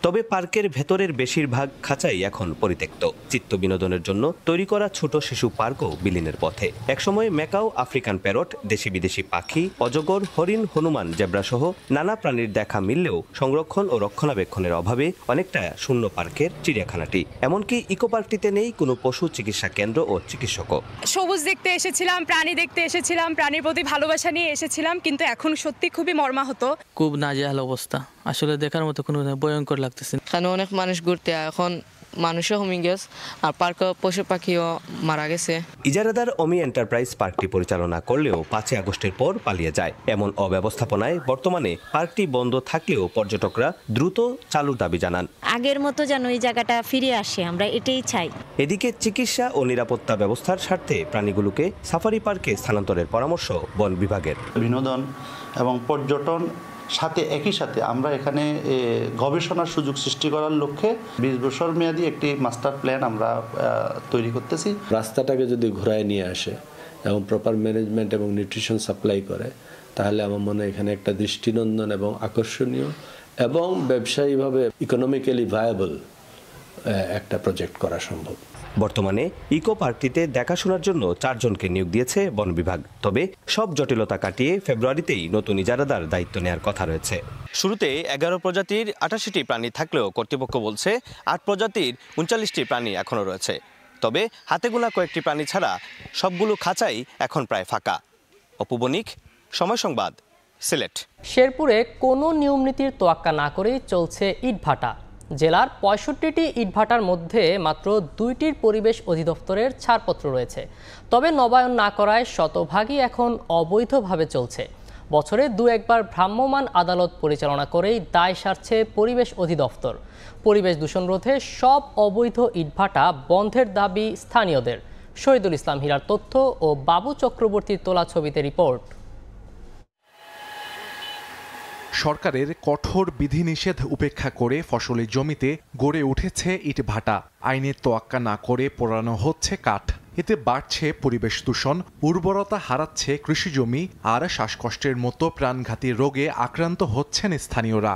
তবে পার্কের ভেতরের বেশিরভাগ খাঁচাই এখন পরিত্যক্ত। চিত্ত বিনোদনের জন্য তৈরি করা ছোট শিশু পার্কও বিলীনের পথে। একসময় ম্যাকাও, আফ্রিকান প্যারট, দেশি বিদেশি পাখি, অজগর, হরিণ, হনুমান, জেব্রা সহ নানা প্রাণীর দেখা মিললেও সংরক্ষণ ও রক্ষণাবেক্ষণের অভাবে অনেকটা শূন্য পার্কের চিড়িয়াখানাটি। এমনকি ইকো পার্কটিতে নেই কোনো পশু চিকিৎসা কেন্দ্র ও চিকিৎসকও। সবুজ দেখতে এসেছিলাম, প্রাণী দেখতে এসেছিলাম, প্রাণীর প্রতি ভালোবাসা নিয়ে এসেছিলাম, কিন্তু এখন সত্যি খুবই মর্মাহত। খুব নাজেহাল অবস্থা, আসলে দেখার মতো কোনো ভয়ঙ্কর লাগতেছে। এখানে অনেক মানুষ ঘুরতে, এখন মানুষও কমে গেছে আর পার্কে পশু পাখিও মারা গেছে। ইজারাদার অমি এন্টারপ্রাইজ পার্কটি পরিচালনা করলেও ৫ আগস্টের পর পালিয়ে যায়। এমন অব্যবস্থাপনায় বর্তমানে পার্কটি বন্ধ থাকলেও পর্যটকরা দ্রুত চালুর দাবি জানান। আগের মতো যেন এই জায়গাটা ফিরে আসে, আমরা এটাই চাই। এদিকে চিকিৎসা ও নিরাপত্তা ব্যবস্থার স্বার্থে প্রাণীগুলোকে সাফারি পার্কে স্থানান্তরের পরামর্শ বন বিভাগের। বিনোদন এবং পর্যটন সাথে একই সাথে আমরা এখানে গবেষণার সুযোগ সৃষ্টি করার লক্ষ্যে ২০ বছর মেয়াদী একটি মাস্টার প্ল্যান আমরা তৈরি করতেছি। রাস্তাটাকে যদি ঘোরায় নিয়ে আসে এবং প্রপার ম্যানেজমেন্ট এবং নিউট্রিশন সাপ্লাই করে, তাহলে আমার মনে হয় এখানে একটা দৃষ্টিনন্দন এবং আকর্ষণীয় এবং ব্যবসায়ীভাবে ইকোনমিক্যালি ভায়াবল একটা প্রজেক্ট করা সম্ভব। বর্তমানে ইকো পার্কটিতে দেখাশোনার জন্য ৪ জনকে নিয়োগ দিয়েছে বন বিভাগ। তবে সব জটিলতা কাটিয়ে ফেব্রুয়ারিতেই নতুন ইজারাদার দায়িত্ব নেওয়ার কথা রয়েছে। শুরুতে ১১ প্রজাতির ৮৮টি প্রাণী থাকলেও কর্তৃপক্ষ বলছে ৮ প্রজাতির ৩৯টি প্রাণী এখনও রয়েছে। তবে হাতে গোনা কয়েকটি প্রাণী ছাড়া সবগুলো খাঁচাই এখন প্রায় ফাঁকা। অপু বণিক, সময় সংবাদ, সিলেট। শেরপুরে কোনো নিয়মনীতির তোয়াক্কা না করেই চলছে ইটভাটা। জেলার ৬৫টি ইটভাটার মধ্যে মাত্র ২টির পরিবেশ অধিদপ্তরের ছাড়পত্র রয়েছে। তবে নবায়ন না করায় শতভাগই এখন অবৈধভাবে চলছে। বছরে একবার ভ্রাম্যমাণ আদালত পরিচালনা করেই দায় সারছে পরিবেশ অধিদপ্তর। পরিবেশ দূষণ রোধে সব অবৈধ ইটভাটা বন্ধের দাবি স্থানীয়দের। শহীদুল ইসলাম হীরার তথ্য ও বাবু চক্রবর্তীর তোলা ছবিতে রিপোর্ট। সরকারের কঠোর বিধিনিষেধ উপেক্ষা করে ফসলি জমিতে গড়ে উঠেছে ইটভাটা। আইনের তোয়াক্কা না করে পোড়ানো হচ্ছে কাঠ। এতে বাড়ছে পরিবেশ দূষণ, উর্বরতা হারাচ্ছে কৃষিজমি আর শ্বাসকষ্টের মতো প্রাণঘাতী রোগে আক্রান্ত হচ্ছেন স্থানীয়রা।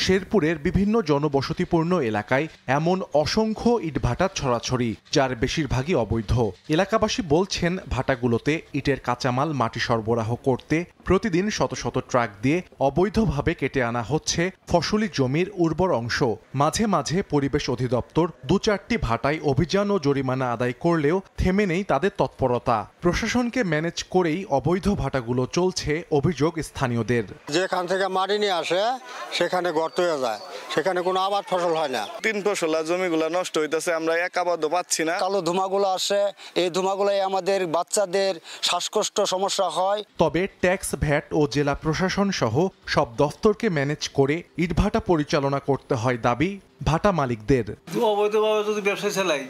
শেরপুরের বিভিন্ন জনবসতিপূর্ণ এলাকায় এমন অসংখ্য ইটভাটা ছড়াছড়ি, যার বেশিরভাগই অবৈধ। এলাকাবাসী বলছেন, ভাটাগুলোতে ইটের কাঁচামাল মাটি সরবরাহ করতে প্রতিদিন শত শত ট্রাক দিয়ে অবৈধভাবে কেটে আনা হচ্ছে ফসলি জমির উর্বর অংশ। মাঝে মাঝে পরিবেশ অধিদপ্তর ২-৪টি ভাটায় অভিযান ও জরিমানা আদায় করলেও থেমে নেই তাদের তৎপরতা। প্রশাসনকে ম্যানেজ করেই অবৈধ ভাটাগুলো চলছে অভিযোগ স্থানীয়দের। যেখান থেকে মাটি নিয়ে আসে সেখানে গর্ত হয়ে যায়, সেখানে কোনো আবাদ ফসল হয় না। ৩ ফসলা জমিগুলো নষ্ট হইতেছে, আমরা এক আবাদও পাচ্ছি না। কালো ধুমাগুলো আসে, এই ধুমাগুলোই আমাদের বাচ্চাদের শ্বাসকষ্ট সমস্যা হয়। তবে ট্যাক্স, ভ্যাট ও জেলা প্রশাসন সহ সব দফতরকে ম্যানেজ করে ইটভাটা পরিচালনা করতে হয় দাবি ভাটা মালিকদের। অবৈধভাবে যদি ব্যবসা চালাই,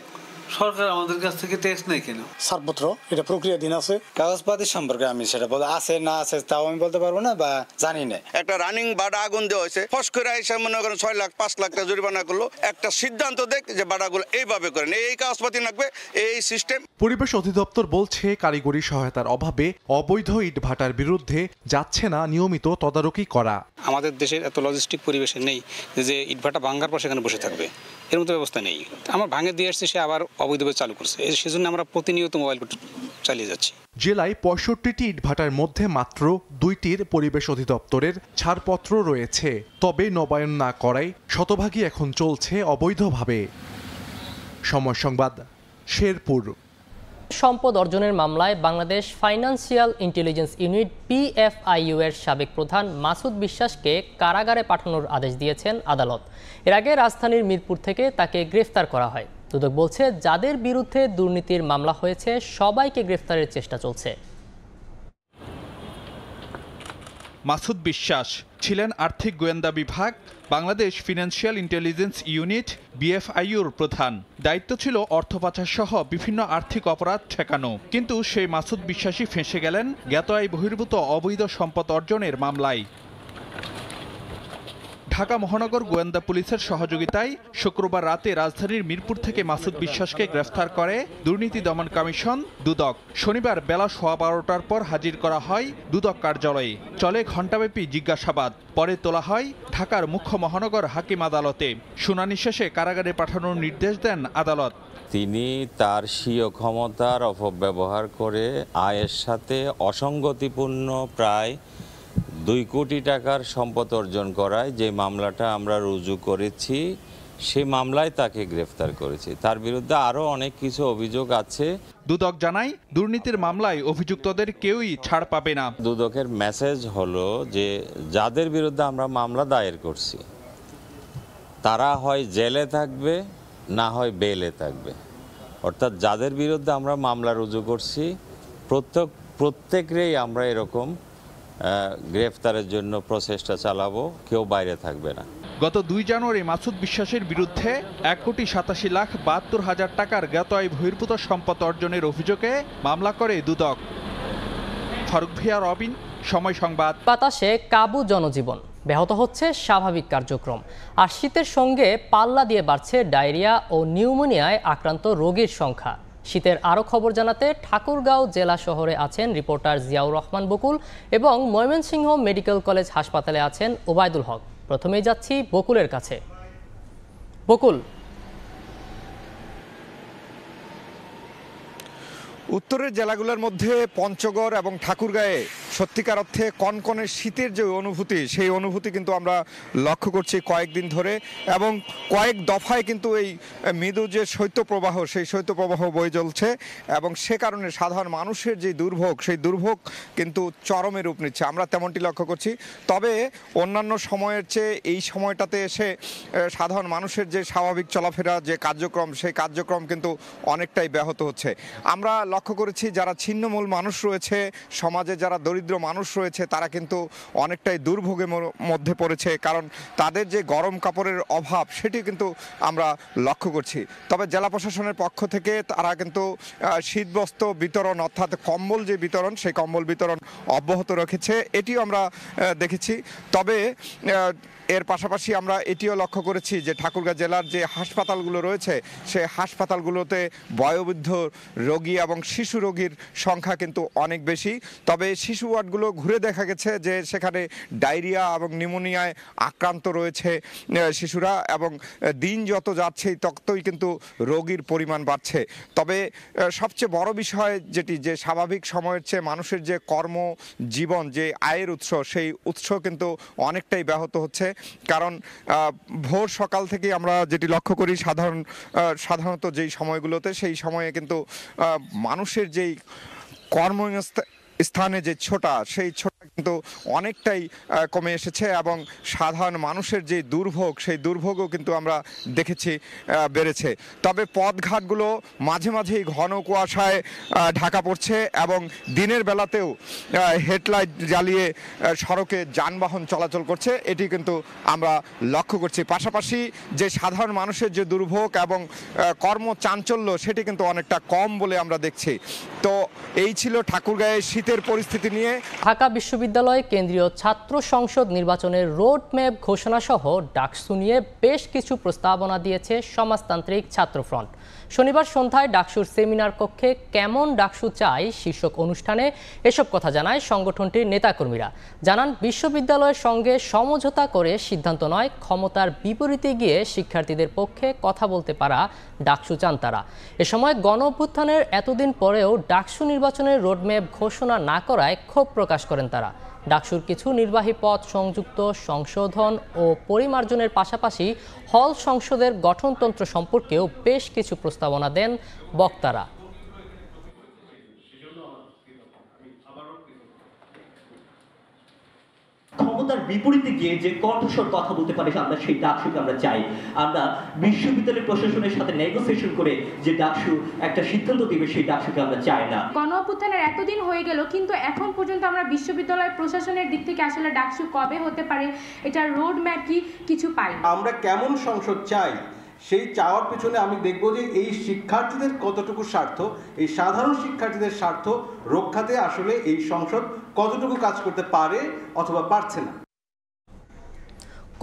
সরকার আমাদের কাছ থেকে ট্যাক্স নেই কেন? ছাড়পত্র এটা প্রক্রিয়াধীন আছে। কাগজপাতি সম্পর্কে আমি সেটা আছে না আছে তাও আমি বলতে পারবো না বা জানি না। একটা রানিং বাড়া আগুন দেওয়া হয়েছে, ফস করে এসে মনে করেন ৬ লাখ ৫ লাখ টাকা জরিমানা করলো। একটা সিদ্ধান্ত দেখ যে বাড়াগুলো এইভাবে করেন, এই কাগজপাতি লাগবে, এই সিস্টেম। পরিবেশ অধিদপ্তর বলছে, কারিগরি সহায়তার অভাবে অবৈধ ইটভাটার বিরুদ্ধে যাচ্ছে না নিয়মিত তদারকি করা। আমাদের দেশের এত লজিস্টিক পরিবেশে নেই যে ইটভাটা ভাঙার পর সেখানে বসে থাকবে, এর মতো ব্যবস্থা নেই। আমার ভাঙে দিয়ে আসছে, সে আবার অবৈধভাবে চালু করছে, সেজন্য আমরা প্রতিনিয়ত মোবাইল চালিয়ে যাচ্ছি। জেলায় ৬৫টি ইটভাটার মধ্যে মাত্র ২টির পরিবেশ অধিদপ্তরের ছাড়পত্র রয়েছে। তবে নবায়ন না করায় শতভাগই এখন চলছে অবৈধভাবে। সময় সংবাদ, শেরপুর। সম্পদ অর্জনের মামলায় Bangladesh financial intelligence unit BFIU এর সাবেক প্রধান মাসুদ বিশ্বাসকে কারাগারে পাঠানোর আদেশ দিয়েছেন আদালত। এর আগে রাজধানীর মিরপুর থেকে তাকে গ্রেফতার করা হয়। দুদক বলছে, যাদের বিরুদ্ধে দুর্নীতির মামলা হয়েছে সবাইকে গ্রেফতারের চেষ্টা চলছে। মাসুদ বিশ্বাস ছিলেন আর্থিক গোয়েন্দা বিভাগ বাংলাদেশ ফিনান্সিয়াল ইন্টেলিজেন্স ইউনিট BFIUর প্রধান। দায়িত্ব ছিল অর্থ পাচার সহ বিভিন্ন আর্থিক অপরাধ ঠেকানো। কিন্তু সেই মাসুদ বিশ্বাসই ফেঁসে গেলেন জ্ঞাত আয় বহির্ভূত অবৈধ সম্পদ অর্জনের মামলায়। ঢাকা মহানগর গোয়েন্দা পুলিশের সহযোগিতায় শুক্রবার রাতে রাজধানীর মিরপুর থেকে মাসুদ বিশ্বাসকে গ্রেফতার করে দুর্নীতি দমন কমিশন দুদক। শনিবার বেলা 12:15টার পর হাজির করা হয় দুদক কার্যালয়ে। চলে ঘণ্টাব্যাপী জিজ্ঞাসাবাদ। পরে তোলা হয় ঢাকার মুখ্য মহানগর হাকিম আদালতে। শুনানি শেষে কারাগারে পাঠানোর নির্দেশ দেন আদালত। তিনি তার স্বীয় ক্ষমতার অপব্যবহার করে আয়ের সাথে অসঙ্গতিপূর্ণ প্রায় 2 কোটি টাকার সম্পদ অর্জন করায় যে মামলাটা আমরা রুজু করেছি, সেই মামলায় তাকে গ্রেফতার করেছি। তার বিরুদ্ধে আরও অনেক কিছু অভিযোগ আছে। দুদক জানায়, দুর্নীতির মামলায় অভিযুক্তদের কেউই ছাড় পাবে না। দুদকের মেসেজ হলো যে যাদের বিরুদ্ধে আমরা মামলা দায়ের করছি তারা হয় জেলে থাকবে, না হয় বেলে থাকবে। অর্থাৎ যাদের বিরুদ্ধে আমরা মামলা রুজু করছি প্রত্যেকেরই আমরা এরকম গ্রেফতারের জন্য প্রচেষ্টা চালাবো, কেউ বাইরে থাকবে না। গত 2 জানুয়ারি মাসুদ বিশ্বাসের বিরুদ্ধে 1,87,72,000 টাকার জ্ঞাত আয় বহির্ভূত সম্পদ অর্জনের অভিযোগে মামলা করে দুদক। ফারুক ভিয়া, রবিন, সময় সংবাদ। বাতাসে কাবু জনজীবন, ব্যাহত হচ্ছে স্বাভাবিক কার্যক্রম। আর শীতের সঙ্গে পাল্লা দিয়ে বাড়ছে ডায়রিয়া ও নিউমোনিয়ায় আক্রান্ত রোগীর সংখ্যা। শীতের আরও খবর জানাতে ঠাকুরগাঁও জেলা শহরে আছেন রিপোর্টার জিয়াউর রহমান বকুল এবং ময়মনসিংহ মেডিকেল কলেজ হাসপাতালে আছেন ওবায়দুল হক। প্রথমেই যাচ্ছি বকুলের কাছে। বকুল, উত্তরের জেলাগুলোর মধ্যে পঞ্চগড় এবং ঠাকুরগাঁয়ে সত্যিকার অর্থে কনকনে শীতের যে অনুভূতি, সেই অনুভূতি কিন্তু আমরা লক্ষ্য করছি কয়েকদিন ধরে, এবং কয়েক দফায় কিন্তু এই মৃদু যে শৈত্যপ্রবাহ, সেই শৈত্যপ্রবাহ বয়ে চলছে, এবং সে কারণে সাধারণ মানুষের যে দুর্ভোগ, সেই দুর্ভোগ কিন্তু চরমে রূপ নিচ্ছে, আমরা তেমনটি লক্ষ্য করছি। তবে অন্যান্য সময়ের চেয়ে এই সময়টাতে এসে সাধারণ মানুষের যে স্বাভাবিক চলাফেরা যে কার্যক্রম, সেই কার্যক্রম কিন্তু অনেকটাই ব্যাহত হচ্ছে। আমরা লক্ষ্য করেছি যারা ছিন্নমূল মানুষ রয়েছে, সমাজে যারা দরিদ্র মানুষ রয়েছে, তারা কিন্তু অনেকটাই দুর্ভোগের মধ্যে পড়েছে, কারণ তাদের যে গরম কাপড়ের অভাব সেটি কিন্তু আমরা লক্ষ্য করছি। তবে জেলা প্রশাসনের পক্ষ থেকে তারা কিন্তু শীতবস্ত্র বিতরণ, অর্থাৎ কম্বল যে বিতরণ, সেই কম্বল বিতরণ অব্যাহত রেখেছে, এটিও আমরা দেখেছি। তবে এর পাশাপাশি আমরা এটিও লক্ষ্য করেছি যে ঠাকুরগাঁও জেলার যে হাসপাতালগুলো রয়েছে, সেই হাসপাতালগুলোতে বয়োবৃদ্ধ রোগী এবং শিশু রোগীর সংখ্যা কিন্তু অনেক বেশি। তবে শিশু ওয়ার্ডগুলো ঘুরে দেখা গেছে যে সেখানে ডায়রিয়া এবং নিউমোনিয়ায় আক্রান্ত রয়েছে শিশুরা, এবং দিন যত যাচ্ছে ততই কিন্তু রোগীর পরিমাণ বাড়ছে। তবে সবচেয়ে বড় বিষয় যেটি, যে স্বাভাবিক সময়ের চেয়ে মানুষের যে কর্মজীবন, যে আয়ের উৎস, সেই উৎস কিন্তু অনেকটাই ব্যাহত হচ্ছে। কারণ ভোর সকাল থেকে আমরা যেটি লক্ষ্য করি সাধারণত যেই সময়গুলোতে, সেই সময়ে কিন্তু মানুষের যেই কর্মস্থানে যে ছোটা, সেই ছোটা কিন্তু অনেকটাই কমে এসেছে, এবং সাধারণ মানুষের যে দুর্ভোগ, সেই দুর্ভোগও কিন্তু আমরা দেখেছি বেড়েছে। তবে পথঘাটগুলো মাঝে মাঝেই ঘন কুয়াশায় ঢাকা পড়ছে, এবং দিনের বেলাতেও হেডলাইট জ্বালিয়ে সড়কে যানবাহন চলাচল করছে, এটি কিন্তু আমরা লক্ষ্য করছি। পাশাপাশি যে সাধারণ মানুষের যে দুর্ভোগ এবং কর্মচাঞ্চল্য, সেটি কিন্তু অনেকটা কম বলে আমরা দেখছি। তো এই ছিল ঠাকুরগাঁয়ের শীতের পরিস্থিতি নিয়ে। ঢাকা বিশ্ববিদ্যালয় কেন্দ্রীয় ছাত্র সংসদ নির্বাচনের রোড ম্যাপ ঘোষণা সহ ডাকসু নিয়ে বেশ কিছু প্রস্তাবনা দিয়েছে সমাজতান্ত্রিক ছাত্রফ্রন্ট। শনিবার সন্ধ্যায় ডাকসুর সেমিনার কক্ষে কেমন ডাকসু চাই শীর্ষক অনুষ্ঠানে এসব কথা জানায় সংগঠনটির নেতাকর্মীরা। জানান, বিশ্ববিদ্যালয়ের সঙ্গে সমঝোতা করে সিদ্ধান্ত নয়, ক্ষমতার বিপরীতে গিয়ে শিক্ষার্থীদের পক্ষে কথা বলতে পারা ডাকসু চান তারা। এ সময় গণঅভ্যুত্থানের এতদিন পরেও ডাকসু নির্বাচনের রোডম্যাপ ঘোষণা না করায় ক্ষোভ প্রকাশ করেন তারা। ডাকসুর কিছু নির্বাহী পদ সংযুক্ত, সংশোধন ও পরিমার্জনের পাশাপাশি হল সংসদের গঠনতন্ত্র সম্পর্কেও বেশ কিছু প্রস্তাবনা দেন বক্তারা। ক্ষমতার বিপরীতে গিয়ে যে কণ্ঠস্বর কথা বলতে পারে আমরা সেই ডাকসুকে আমরা চাই। আমরা বিশ্ববিদ্যালয় প্রশাসনের সাথে নেগোসিয়েশন করে যে ডাকসু একটা সিদ্ধান্ত দিবে, সেই ডাকসুকে আমরা চাই না। গণঅভ্যুত্থানের এতদিন হয়ে গেল, কিন্তু এখন পর্যন্ত আমরা বিশ্ববিদ্যালয় প্রশাসনের দিক থেকে আসলে ডাকসু কবে হতে পারে, এটার রোড ম্যাপ কি কিছু পাই। আমরা কেমন সংসদ চাই, সেই চাওয়ার পিছনে আমি দেখব যে এই শিক্ষার্থীদের কতটুকু স্বার্থ, এই সাধারণ শিক্ষার্থীদের স্বার্থ রক্ষাতে আসলে এই সংসদ কতটুকু কাজ করতে পারে অথবা পারছে না।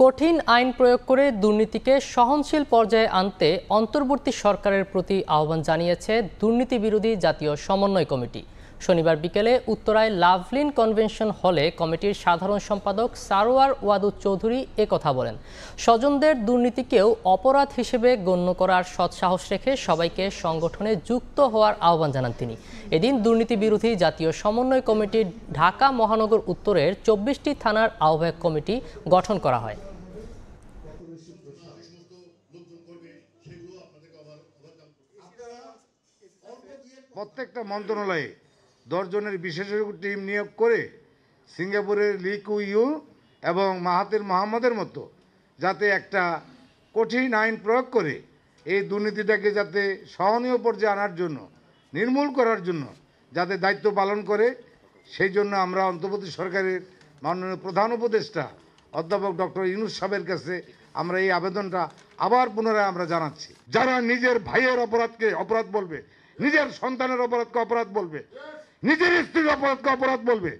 কঠিন আইন প্রয়োগ করে দুর্নীতিকে সহনশীল পর্যায়ে আনতে অন্তর্বর্তী সরকারের প্রতি আহ্বান জানিয়েছে দুর্নীতি বিরোধী জাতীয় সমন্বয় কমিটি। শনিবার বিকেলে উত্তরায় লাভলিন কনভেনশন হলে কমিটির সাধারণ সম্পাদক সারোয়ার ওয়াদুদ চৌধুরী একথা বলেন। স্বজনদের দুর্নীতিকেও অপরাধ হিসেবে গণ্য করার সৎসাহস রেখে সবাইকে সংগঠনে যুক্ত হওয়ার আহ্বান জানান তিনি। এদিন দুর্নীতি বিরোধী জাতীয় সমন্বয় কমিটির ঢাকা মহানগর উত্তরের 24টি থানার আহ্বায়ক কমিটি গঠন করা হয়। প্রত্যেকটা মন্ত্রণালয়ে 10 জনের বিশেষজ্ঞ টিম নিয়োগ করে সিঙ্গাপুরের লি কুই ইউ এবং মাহাতির মোহাম্মদের মতো যাতে একটা কঠিন আইন প্রয়োগ করে এই দুর্নীতিটাকে যাতে সহনীয় পর্যায়ে আনার জন্য, নির্মূল করার জন্য যাতে দায়িত্ব পালন করে, সেই জন্য আমরা অন্তর্বর্তী সরকারের মাননীয় প্রধান উপদেষ্টা অধ্যাপক ডক্টর ইউনূস সাহেবের কাছে আমরা এই আবেদনটা আবার পুনরায় আমরা জানাচ্ছি। যারা নিজের ভাইয়ের অপরাধকে অপরাধ বলবে, নিজের সন্তানের অপরাধকে অপরাধ বলবে, নিজের স্ত্রীর অপরাধকে অপরাধ বলবে,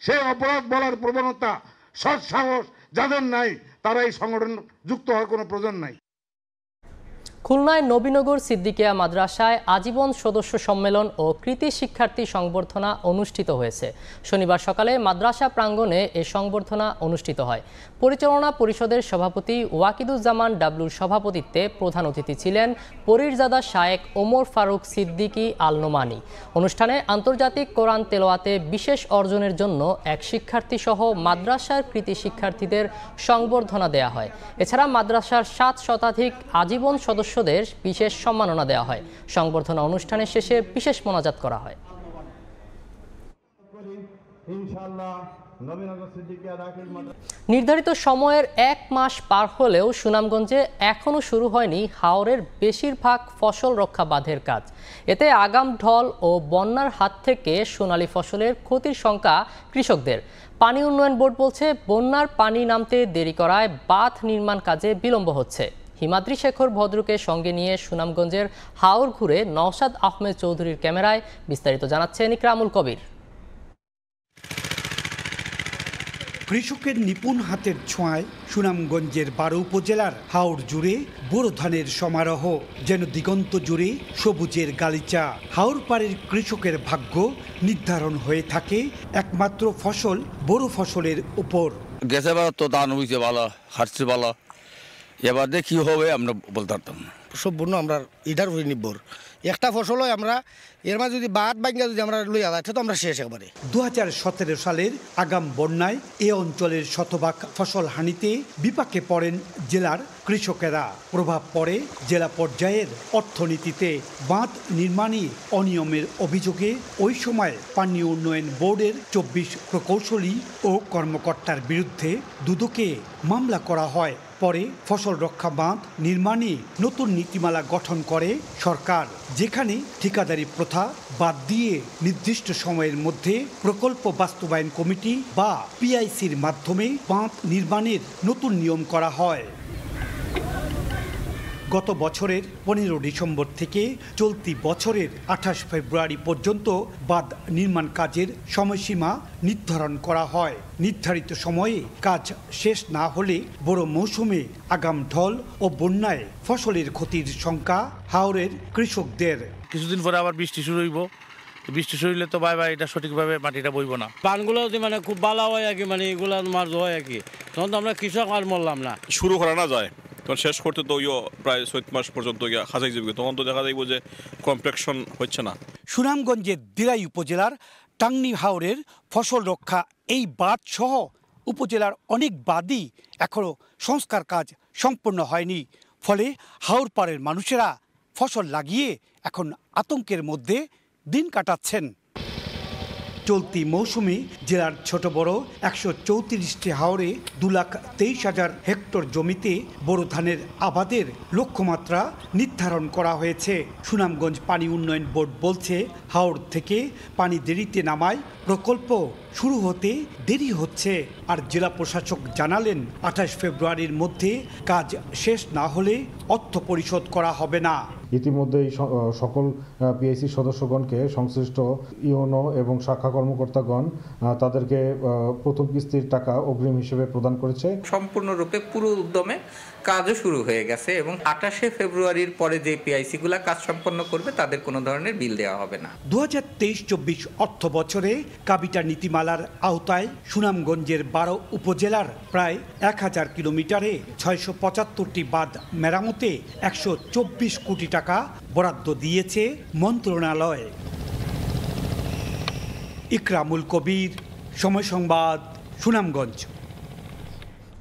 সেই অপরাধ বলার প্রবণতা, সৎসাহস যাদের নাই, তারা এই সংগঠন যুক্ত হওয়ার কোনো প্রয়োজন নাই। খুলনায় নবীনগর সিদ্দিকিয়া মাদ্রাসায় আজীবন সদস্য সম্মেলন ও কৃতি শিক্ষার্থী সংবর্ধনা অনুষ্ঠিত হয়েছে। শনিবার সকালে মাদ্রাসা প্রাঙ্গণে এ সংবর্ধনা অনুষ্ঠিত হয়। পরিচালনা পরিষদের সভাপতি ওয়াকিদুজ্জামান ডাবলুর সভাপতিত্বে প্রধান অতিথি ছিলেন পরীরজাদা শায়েখ ওমর ফারুক সিদ্দিকী আল নোমানী। অনুষ্ঠানে আন্তর্জাতিক কোরআন তেলাওয়াতে বিশেষ অর্জনের জন্য এক শিক্ষার্থী সহ মাদ্রাসার কৃতি শিক্ষার্থীদের সংবর্ধনা দেয়া হয়। এছাড়া মাদ্রাসার 7 শতাধিক আজীবন সদস্যদের বিশেষ সম্মাননা দেওয়া হয়। সংবর্ধনা অনুষ্ঠানের শেষে বিশেষ মোনাজাত করা হয়। নির্ধারিত সময়ের 1 মাস পার হলেও সুনামগঞ্জে এখনও শুরু হয়নি হাওরের বেশিরভাগ ফসল রক্ষা বাঁধের কাজ। এতে আগাম ঢল ও বন্যার হাত থেকে সোনালী ফসলের ক্ষতির শঙ্কা কৃষকদের। পানি উন্নয়ন বোর্ড বলছে, বন্যার পানি নামতে দেরি করায় বাঁধ নির্মাণ কাজে বিলম্ব হচ্ছে। হিমাদ্রি শেখর ভদ্রকে সঙ্গে নিয়ে সুনামগঞ্জের হাওর ঘুরে নওশাদ আহমেদ চৌধুরীর ক্যামেরায় বিস্তারিত জানাচ্ছেন ইকরামুল কবির। কৃষকের নিপুণ হাতের ছোঁয়ায় সুনামগঞ্জের 12 উপজেলার হাওর জুড়ে বোরো ধানের সমারোহ, যেন দিগন্ত জুড়ে সবুজের গালিচা। হাওর পাড়ের কৃষকের ভাগ্য নির্ধারণ হয়ে থাকে একমাত্র ফসল বোরো ফসলের উপর। গেছে বার তো ধান হয়েছে ভালো, হাঁটছে ভালো, এবার কি হবে আমরা বলতে পারতাম না। সম্পূর্ণ আমরা ইটার উপরে নির্ভর। একটা ফসল হয় আমরা এর মাঝে যদি বাদ ভাঙ্গা যদি আমরা লইয়া যাচ্ছে তো আমরা শেষ একবারে। 2017 সালের আগাম বন্যায় এ অঞ্চলের শতভাগ ফসল হানিতে বিপাকে পড়েন জেলার কৃষকেরা। প্রভাব পড়ে জেলা পর্যায়ের অর্থনীতিতে। বাঁধ নির্মাণে অনিয়মের অভিযোগে ওই সময় পানি উন্নয়ন বোর্ডের 24 প্রকৌশলী ও কর্মকর্তার বিরুদ্ধে দুদকে মামলা করা হয়। পরে ফসল রক্ষা বাঁধ নির্মাণে নতুন নীতিমালা গঠন করে সরকার, যেখানে ঠিকাদারি প্রথা বাদ দিয়ে নির্দিষ্ট সময়ের মধ্যে প্রকল্প বাস্তবায়ন কমিটি বা পিআইসির মাধ্যমে বাঁধ নির্মাণের নতুন নিয়ম করা হয়। গত বছরের 15 ডিসেম্বর থেকে চলতি বছরের 28 ফেব্রুয়ারি পর্যন্ত বাঁধ নির্মাণ কাজের সময়সীমা নির্ধারণ করা হয়। নির্ধারিত সময়ে কাজ শেষ না হলে বড় মৌসুমে আগাম ঢল ও বন্যায় ফসলের ক্ষতির শঙ্কা হাওরের কৃষকদের। কিছুদিন পরে আবার বৃষ্টি শুরু হইব, বৃষ্টি শুরু হইলে তো বাই এটা সঠিকভাবে মাটিটা বইব না। বানগুলো মানে খুব ভালো হয় আর কি, মানে এগুলো মাছ হয় আর কি, তখন তো আমরা কৃষক আর মরলাম না। শুরু করা না যায় তখন শেষ করতে তো প্রায় 7 মাস পর্যন্ত খাজাই যাবে, তখন তো দেখা যাইব যে কমপ্লেকশন হচ্ছে না। সুনামগঞ্জের দিরাই উপজেলার টাংনি হাওরের ফসল রক্ষা এই বাঁধ সহ উপজেলার অনেক বাঁধই এখনও সংস্কার কাজ সম্পন্ন হয়নি। ফলে হাওর পাড়ের মানুষেরা ফসল লাগিয়ে এখন আতঙ্কের মধ্যে দিন কাটাচ্ছেন। চলতি মৌসুমে জেলার ছোট বড় 134টি হাওরে 2,23,000 হেক্টর জমিতে বোরো ধানের আবাদের লক্ষ্যমাত্রা নির্ধারণ করা হয়েছে। সুনামগঞ্জ পানি উন্নয়ন বোর্ড বলছে, হাওর থেকে পানি দেরিতে নামায় প্রকল্প শুরু হতে দেরি হচ্ছে। আর জেলা প্রশাসক জানালেন, 28 ফেব্রুয়ারির মধ্যে কাজ শেষ না হলে অর্থ পরিশোধ করা হবে না। ইতিমধ্যে সকল পিআইসি সদস্যগণকে সংশ্লিষ্ট ইউনো এবং শাখা কর্মকর্তাগণ তাদেরকে প্রথম কিস্তির টাকা অগ্রিম হিসেবে প্রদান করেছে। সম্পূর্ণরূপে পুরো উদ্যমে কাজও শুরু হয়ে গেছে এবং 28 ফেব্রুয়ারির পরে যে পিআইসি গুলা কাজ সম্পন্ন করবে তাদের কোনো ধরনের বিল দেওয়া হবে না। 2023-24 অর্থ বছরে কাবিটা নীতিমালার আওতায় সুনামগঞ্জের 12 উপজেলার প্রায় 1000 কিলোমিটারে 675টি বাঁধ মেরামতে 124 কোটি টাকা বরাদ্দ দিয়েছে মন্ত্রণালয়। ইকরামুল কবির, সময় সংবাদ, সুনামগঞ্জ।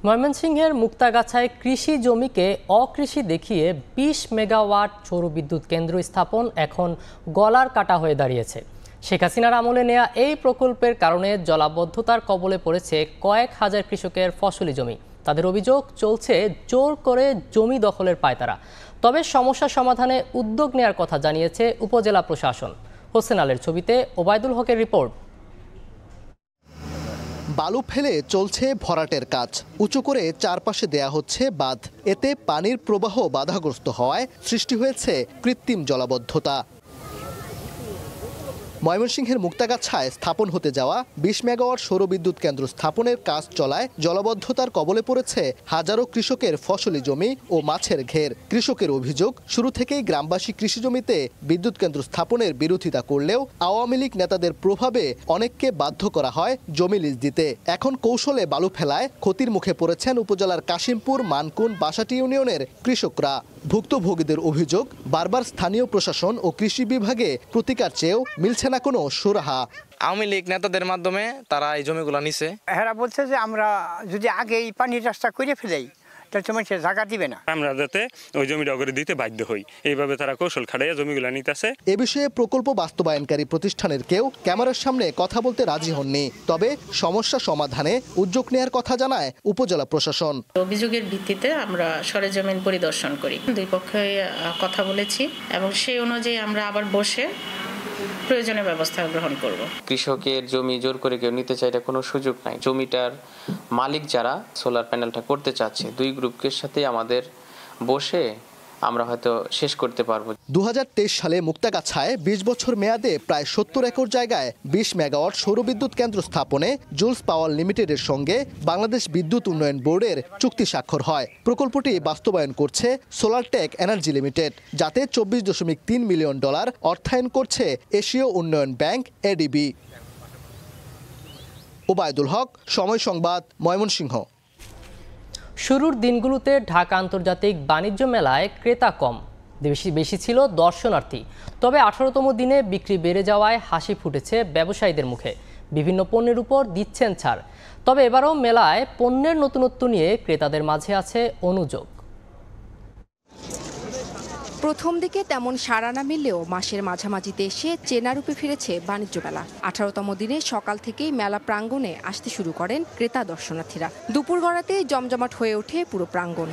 ময়মনসিংহের মুক্তাগাছায় কৃষি জমিকে অকৃষি দেখিয়ে 20 মেগাওয়াট সৌরবিদ্যুৎ কেন্দ্র স্থাপন এখন গলার কাটা হয়ে দাঁড়িয়েছে। শেখ হাসিনার আমলে নেয়া এই প্রকল্পের কারণে জলাবদ্ধতার কবলে পড়েছে কয়েক হাজার কৃষকের ফসলি জমি। তাদের অভিযোগ, চলছে জোর করে জমি দখলের পায়তারা। তবে সমস্যা সমাধানে উদ্যোগ নেয়ার কথা জানিয়েছে উপজেলা প্রশাসন। হোসেন আলের ছবিতে ওবায়দুল হকের রিপোর্ট। বালু ফেলে চলছে ভরাটের কাজ, উঁচু করে চারপাশে দেয়া হচ্ছে বাঁধ। এতে পানির প্রবাহ বাধাগ্রস্ত হওয়ায় সৃষ্টি হয়েছে কৃত্রিম জলাবদ্ধতা। ময়মনসিংহের মুক্তাগাছায় স্থাপন হতে যাওয়া ২০ মেগাওয়াট সৌরবিদ্যুৎ কেন্দ্র স্থাপনের কাজ চলায় জলাবদ্ধতার কবলে পড়েছে হাজারো কৃষকের ফসলি জমি ও মাছের ঘের। কৃষকের অভিযোগ, শুরু থেকেই গ্রামবাসী কৃষি জমিতে বিদ্যুৎ কেন্দ্র স্থাপনের বিরোধিতা করলেও আওয়ামী লীগ নেতাদের প্রভাবে অনেককে বাধ্য করা হয় জমি লিজ দিতে। এখন কৌশলে বালু ফেলায় ক্ষতির মুখে পড়েছেন উপজেলার কাশিমপুর, মানকুন, বাসাটি ইউনিয়নের কৃষকরা। ভুক্তভোগীদের অভিযোগ, বারবার স্থানীয় প্রশাসন ও কৃষি বিভাগে প্রতিকার চেয়েও মিলছে না কোনো সুরাহা। আওয়ামী লীগ নেতাদের মাধ্যমে তারা এই জমিগুলো নিছে। এরা বলছে যে আমরা যদি আগে এই পানির রাস্তা করে ফেলাই তাহলে তো মানুষের জায়গা দিবে না, আমরা যাতে ওই জমিটা করে দিতে বাধ্য হই, এইভাবে তারা কৌশল খাটাইয়া জমিগুলো নিতেছে। এ বিষয়ে প্রকল্প বাস্তবায়নকারী প্রতিষ্ঠানের কেউ ক্যামেরার সামনে কথা বলতে রাজি হননি। তবে সমস্যা সমাধানে উদ্যোগ নেয়ার কথা জানায় উপজেলা প্রশাসন। অভিযোগের ভিত্তিতে আমরা সরেজমিন পরিদর্শন করি, দুই পক্ষে কথা বলেছি এবং সেই অনুযায়ী আমরা আবার বসে প্রয়োজনীয় ব্যবস্থা গ্রহণ করব। কৃষকের জমি জোর করে কেউ নিতে চাইলে কোনো সুযোগ নাই। জমিটার মালিক যারা সোলার প্যানেলটা করতে চাচ্ছে, দুই গ্রুপের সাথে আমাদের বসে আমরা হয়তো শেষ করতে পারবো। 2023 সালে মুক্তাগাছায় 20 বছর মেয়াদে প্রায় 70 একর জায়গায় 20 মেগাওয়াট সৌরবিদ্যুৎ কেন্দ্র স্থাপনে জুলস পাওয়ার লিমিটেডের সঙ্গে বাংলাদেশ বিদ্যুৎ উন্নয়ন বোর্ডের চুক্তি স্বাক্ষর হয়। প্রকল্পটি বাস্তবায়ন করছে সোলার টেক এনার্জি লিমিটেড, যাতে $24.3 মিলিয়ন অর্থায়ন করছে এশীয় উন্নয়ন ব্যাংক এডিবি। ওবায়দুল হক, সময় সংবাদ, ময়মনসিংহ। শুরুর দিনগুলোতে ঢাকা আন্তর্জাতিক বাণিজ্য মেলায় ক্রেতা কম, বেশি ছিল দর্শনার্থী। তবে 18তম দিনে বিক্রি বেড়ে যাওয়ায় হাসি ফুটেছে ব্যবসায়ীদের মুখে। বিভিন্ন পণ্যের উপর দিচ্ছেন ছাড়। তবে এবারও মেলায় পণ্যের নতুনত্ব নিয়ে ক্রেতাদের মাঝে আছে অনুযোগ। প্রথম দিকে তেমন সাড়া না মিললেও মাসের মাঝামাঝিতে এসে চেনা রূপে ফিরেছে বাণিজ্য মেলা। 18তম দিনে সকাল থেকেই মেলা প্রাঙ্গণে আসতে শুরু করেন ক্রেতা দর্শনার্থীরা। দুপুর গড়াতেই জমজমাট হয়ে ওঠে পুরো প্রাঙ্গণ।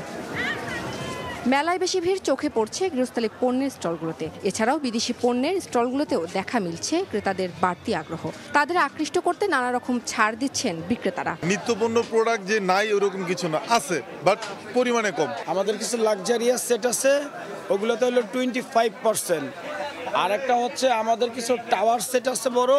মেলায় বেশি ভিড় চোখে পড়ছে গৃহস্থালী পণ্যের স্টলগুলোতে। এছাড়াও বিদেশি পণ্যের স্টলগুলোতেও দেখা মিলছে ক্রেতাদের বাড়তি আগ্রহ। তাদের আকৃষ্ট করতে নানা রকম ছাড় দিচ্ছেন বিক্রেতারা। নিত্যপণ্য প্রোডাক্ট যে নাই ওরকম কিছু না, আছে বাট পরিমাণে কম। আমাদের কিছু লাক্সারিয়াস সেট আছে, ওগুলোতে হলো 25%। আর একটা হচ্ছে আমাদের কিছু টাওয়ার সেট আছে বড়,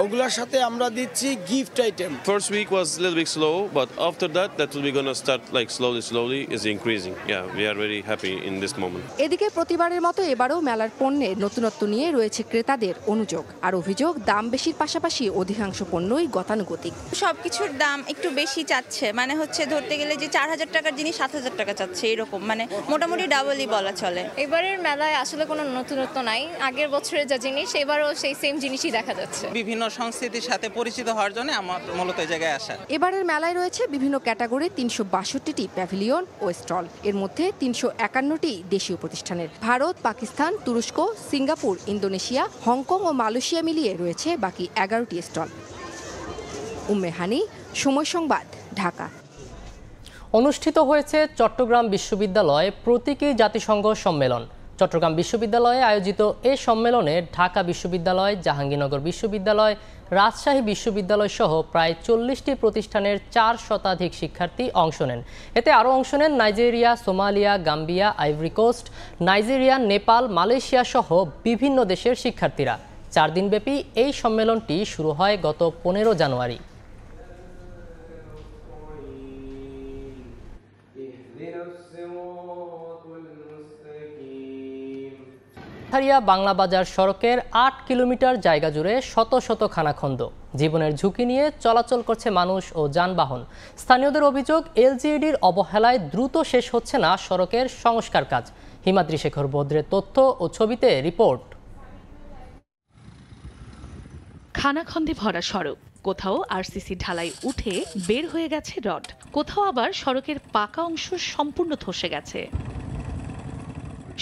ওগুলোর সাথে আমরা দিচ্ছি gift item. First week was a little bit slow, but after that will be gonna start like slowly is increasing. Yeah, we are very happy in this moment. এদিকে প্রতিবারের মতো এবারও মেলার পণ্যের নতুনত্ব নিয়ে রয়েছে ক্রেতাদের অনুযোগ আর অভিযোগ। দাম বেশির পাশাপাশি অধিকাংশ পণ্যই গতানুগতিক। সবকিছুর দাম একটু বেশি চাচ্ছে, মানে হচ্ছে ধরতে গেলে যে 4000 টাকার জিনিস 7000 টাকা চাচ্ছে, এরকম মানে মোটামুটি ডাবলই বলা চলে। এবারের মেলায় আসলে কোনো নতুনত্ব নাই, আগের বছরের যা জিনিস এবারও সেই সেম জিনিসই দেখা যাচ্ছে। বিভিন্ন সংস্কৃতির সাথে পরিচিত হওয়ার জন্য আমার মূলত এই জায়গায় আসা। এবারের মেলায় রয়েছে বিভিন্ন ক্যাটাগরি 362টি প্যাভিলিয়ন ও স্টল। এর মধ্যে 351টি দেশীয় প্রতিষ্ঠানের। ভারত, পাকিস্তান, তুরস্ক, সিঙ্গাপুর, ইন্দোনেশিয়া, হংকং ও মালয়েশিয়া মিলিয়ে রয়েছে বাকি 11টি স্টল। উম্মে হানি, সময় সংবাদ, ঢাকা। অনুষ্ঠিত হয়েছে চট্টগ্রাম বিশ্ববিদ্যালয় প্রতীকী জাতিসংঘ সম্মেলন। চট্টগ্রাম বিশ্ববিদ্যালয়ে আয়োজিত এ সম্মেলনে ঢাকা বিশ্ববিদ্যালয়, জাহাঙ্গীরনগর বিশ্ববিদ্যালয়, রাজশাহী বিশ্ববিদ্যালয় সহ প্রায় 40টি প্রতিষ্ঠানের 4 শতাধিক শিক্ষার্থী অংশ নেন। এতে আরও অংশ নেন Nigeria, Somalia, Gambia, Ivory Coast, Nigeria, Nepal, Malaysia সহ বিভিন্ন দেশের শিক্ষার্থীরা। 4 দিনব্যাপী এই সম্মেলনটি শুরু হয় গত 15 জানুয়ারি। বাংলা বাজার সড়কের 8 কিলোমিটার জায়গা জুড়ে শত শত খানাখন্দ। জীবনের ঝুঁকি নিয়ে চলাচল করছে মানুষ ও যানবাহন। স্থানীয়দের অভিযোগ, এলজিইডির অবহেলায় দ্রুত শেষ হচ্ছে না সড়কের সংস্কার কাজ। হিমাদ্রি শেখর বদ্রের তথ্য ও ছবিতে রিপোর্ট। খানাখন্দে ভরা সড়ক, কোথাও আরসিসি ঢালাই উঠে বের হয়ে গেছে রড, কোথাও আবার সড়কের পাকা অংশ সম্পূর্ণ ধসে গেছে।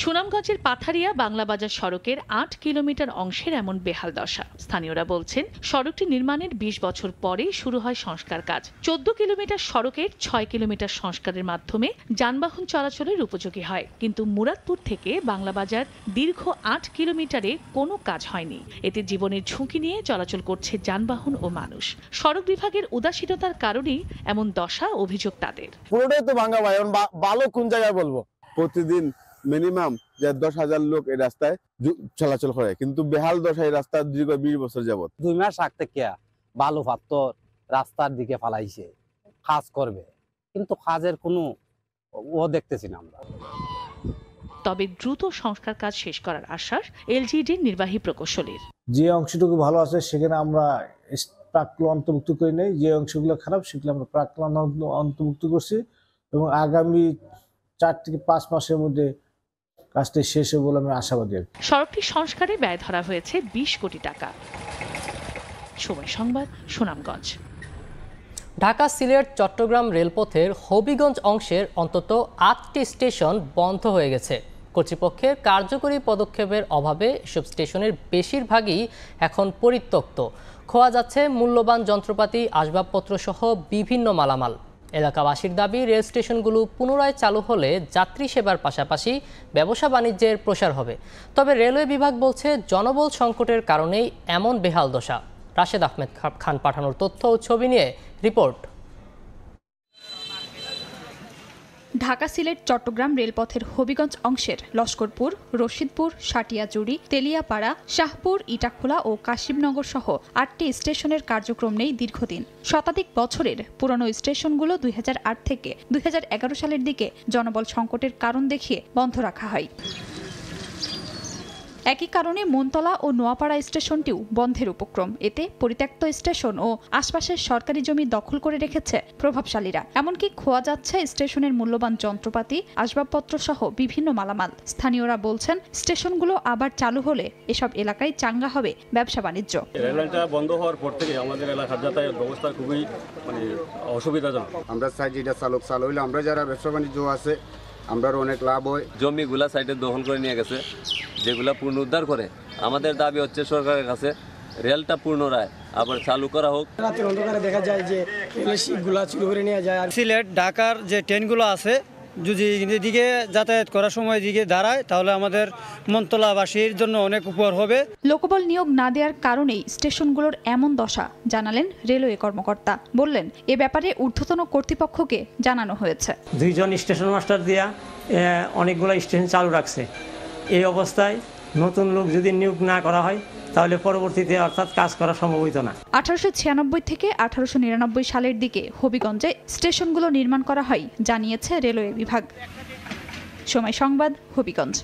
সুনামগঞ্জের পাথারিয়া বাংলা বাজার সড়কের 8 কিলোমিটার অংশের এমন বেহাল দশা। স্থানীয়রা বলছেন, সড়কটি নির্মাণের 20 বছর পরে শুরু হয় সংস্কার কাজ। 14 কিলোমিটার সড়কের 6 কিলোমিটার সংস্কারের মাধ্যমে যানবাহন চলাচলের উপযোগী হয়, কিন্তু মুরাদপুর থেকে বাংলা বাজার দীর্ঘ 8 কিলোমিটারে কোনো কাজ হয়নি। এতে জীবনের ঝুঁকি নিয়ে চলাচল করছে যানবাহন ও মানুষ। সড়ক বিভাগের উদাসীনতার কারণেই এমন দশা, অভিযোগ তাদের। পুরোটাই তো ভাঙা ভাই, বালো কোন জায়গায় বলবো? প্রতিদিন মিনিমাম যে 10,000 লোক এই রাস্তায় চলাচল করে, কিন্তু বেহাল দশা এই রাস্তা দীর্ঘ 20 বছর যাবত। 2 মাস আগ থেকে বালু পাথর রাস্তার দিকে ফালাইছে, কাজ করবে, কিন্তু কাজের কোনো দেখতেছি না আমরা। তবে দ্রুত সংস্কার কাজ শেষ করার আশ্বাস এলজিইডির নির্বাহী প্রকৌশলীর। যে অংশটুকু ভালো আছে সেখানে আমরা প্রাক্কলন অন্তর্ভুক্ত করি নাই, যে অংশগুলো খারাপ সেগুলো আমরা প্রাক্কলন অন্তর্ভুক্ত করছি এবং আগামী 4 থেকে 5 মাসের মধ্যে কাজটি শেষ হবে বলে আমি আশাবাদী। সড়কটি সংস্কারে ব্যয় ধরা হয়েছে 20 কোটি টাকা। সময় সংবাদ, সুনামগঞ্জ। ঢাকা সিলেট চট্টগ্রাম রেলপথের হবিগঞ্জ অংশের অন্তত 8টি স্টেশন বন্ধ হয়ে গেছে। কর্তৃপক্ষের কার্যকরী পদক্ষেপের অভাবে এসব স্টেশনের বেশিরভাগই এখন পরিত্যক্ত। খোয়া যাচ্ছে মূল্যবান যন্ত্রপাতি, আসবাবপত্র সহ বিভিন্ন মালামাল। এলাকাবাসীর দাবি, রেল স্টেশনগুলো পুনরায় চালু হলে যাত্রী সেবার পাশাপাশি ব্যবসা বাণিজ্যের প্রসার হবে। তবে রেলওয়ে বিভাগ বলছে জনবল সংকটের কারণেই এমন বেহাল দশা। রাশেদ আহমেদ খান পাঠানোর তথ্য ও ছবি নিয়ে রিপোর্ট। ঢাকা সিলেট চট্টগ্রাম রেলপথের হবিগঞ্জ অংশের লস্করপুর, রশিদপুর, সাটিয়াজুড়ি, তেলিয়াপাড়া, শাহপুর, ইটাখোলা ও কাশিমনগর সহ 8টি স্টেশনের কার্যক্রম নেই দীর্ঘদিন। শতাধিক বছরের পুরনো স্টেশনগুলো 2008 থেকে 2011 সালের দিকে জনবল সংকটের কারণ দেখিয়ে বন্ধ রাখা হয়। একই কারণে মনতলা ও নোয়াপাড়া স্টেশনটিও বন্ধের উপক্রম। এতে পরিত্যক্ত স্টেশন ও আশপাশের সরকারি জমি দখল করে রেখেছে প্রভাবশালীরা। এমনকি খোয়া যাচ্ছে স্টেশনের মূল্যবান যন্ত্রপাতি, আসবাবপত্র সহ বিভিন্ন মালামাল। স্থানীয়রা বলছেন, স্টেশনগুলো আবার চালু হলে এসব এলাকায় চাঙ্গা হবে ব্যবসা বাণিজ্য। রেললাইনটা বন্ধ হওয়ার পর থেকে আমাদের এলাকার যাতায়াত ব্যবস্থা খুবই অসুবিধাজনক। আমরা চাই যেটা চালু হইলে আমরা যারা ব্যবসা বাণিজ্য আছে আমরা অনেক লাভ হয়। জমিগুলা সাইডে দখল করে নিয়ে গেছে, যেগুলা পুনরুদ্ধার করে। আমাদের দাবি হচ্ছে সরকারের কাছে রেলটা পুনরায় আবার চালু করা হোক। রাতের অন্ধকারে দেখা যায় যে রেলের শিপগুলা চুরি করে নিয়ে যায়। সিলেট ঢাকার যে ট্রেনগুলো আছে যদি এদিকে যাতায়াত করার সময় দিকে দাঁড়ায় তাহলে আমাদের মনতলাবাসীর জন্য অনেক উপকার হবে। লোকবল নিয়োগ না দেওয়ার কারণেই স্টেশনগুলোর এমন দশা জানালেন রেলওয়ে কর্মকর্তা। বললেন, এ ব্যাপারে ঊর্ধ্বতন কর্তৃপক্ষকে জানানো হয়েছে। 2 জন স্টেশন মাস্টার দিয়া অনেকগুলো স্টেশন চালু রাখছে। এই অবস্থায় নতুন লোক যদি নিয়োগ না করা হয় তাহলে পরবর্তীতে অর্থাৎ কাজ করা সম্ভব হইতো না। 1896 থেকে 1899 সালের দিকে হবিগঞ্জে স্টেশনগুলো নির্মাণ করা হয় জানিয়েছে রেলওয়ে বিভাগ। সময় সংবাদ, হবিগঞ্জ।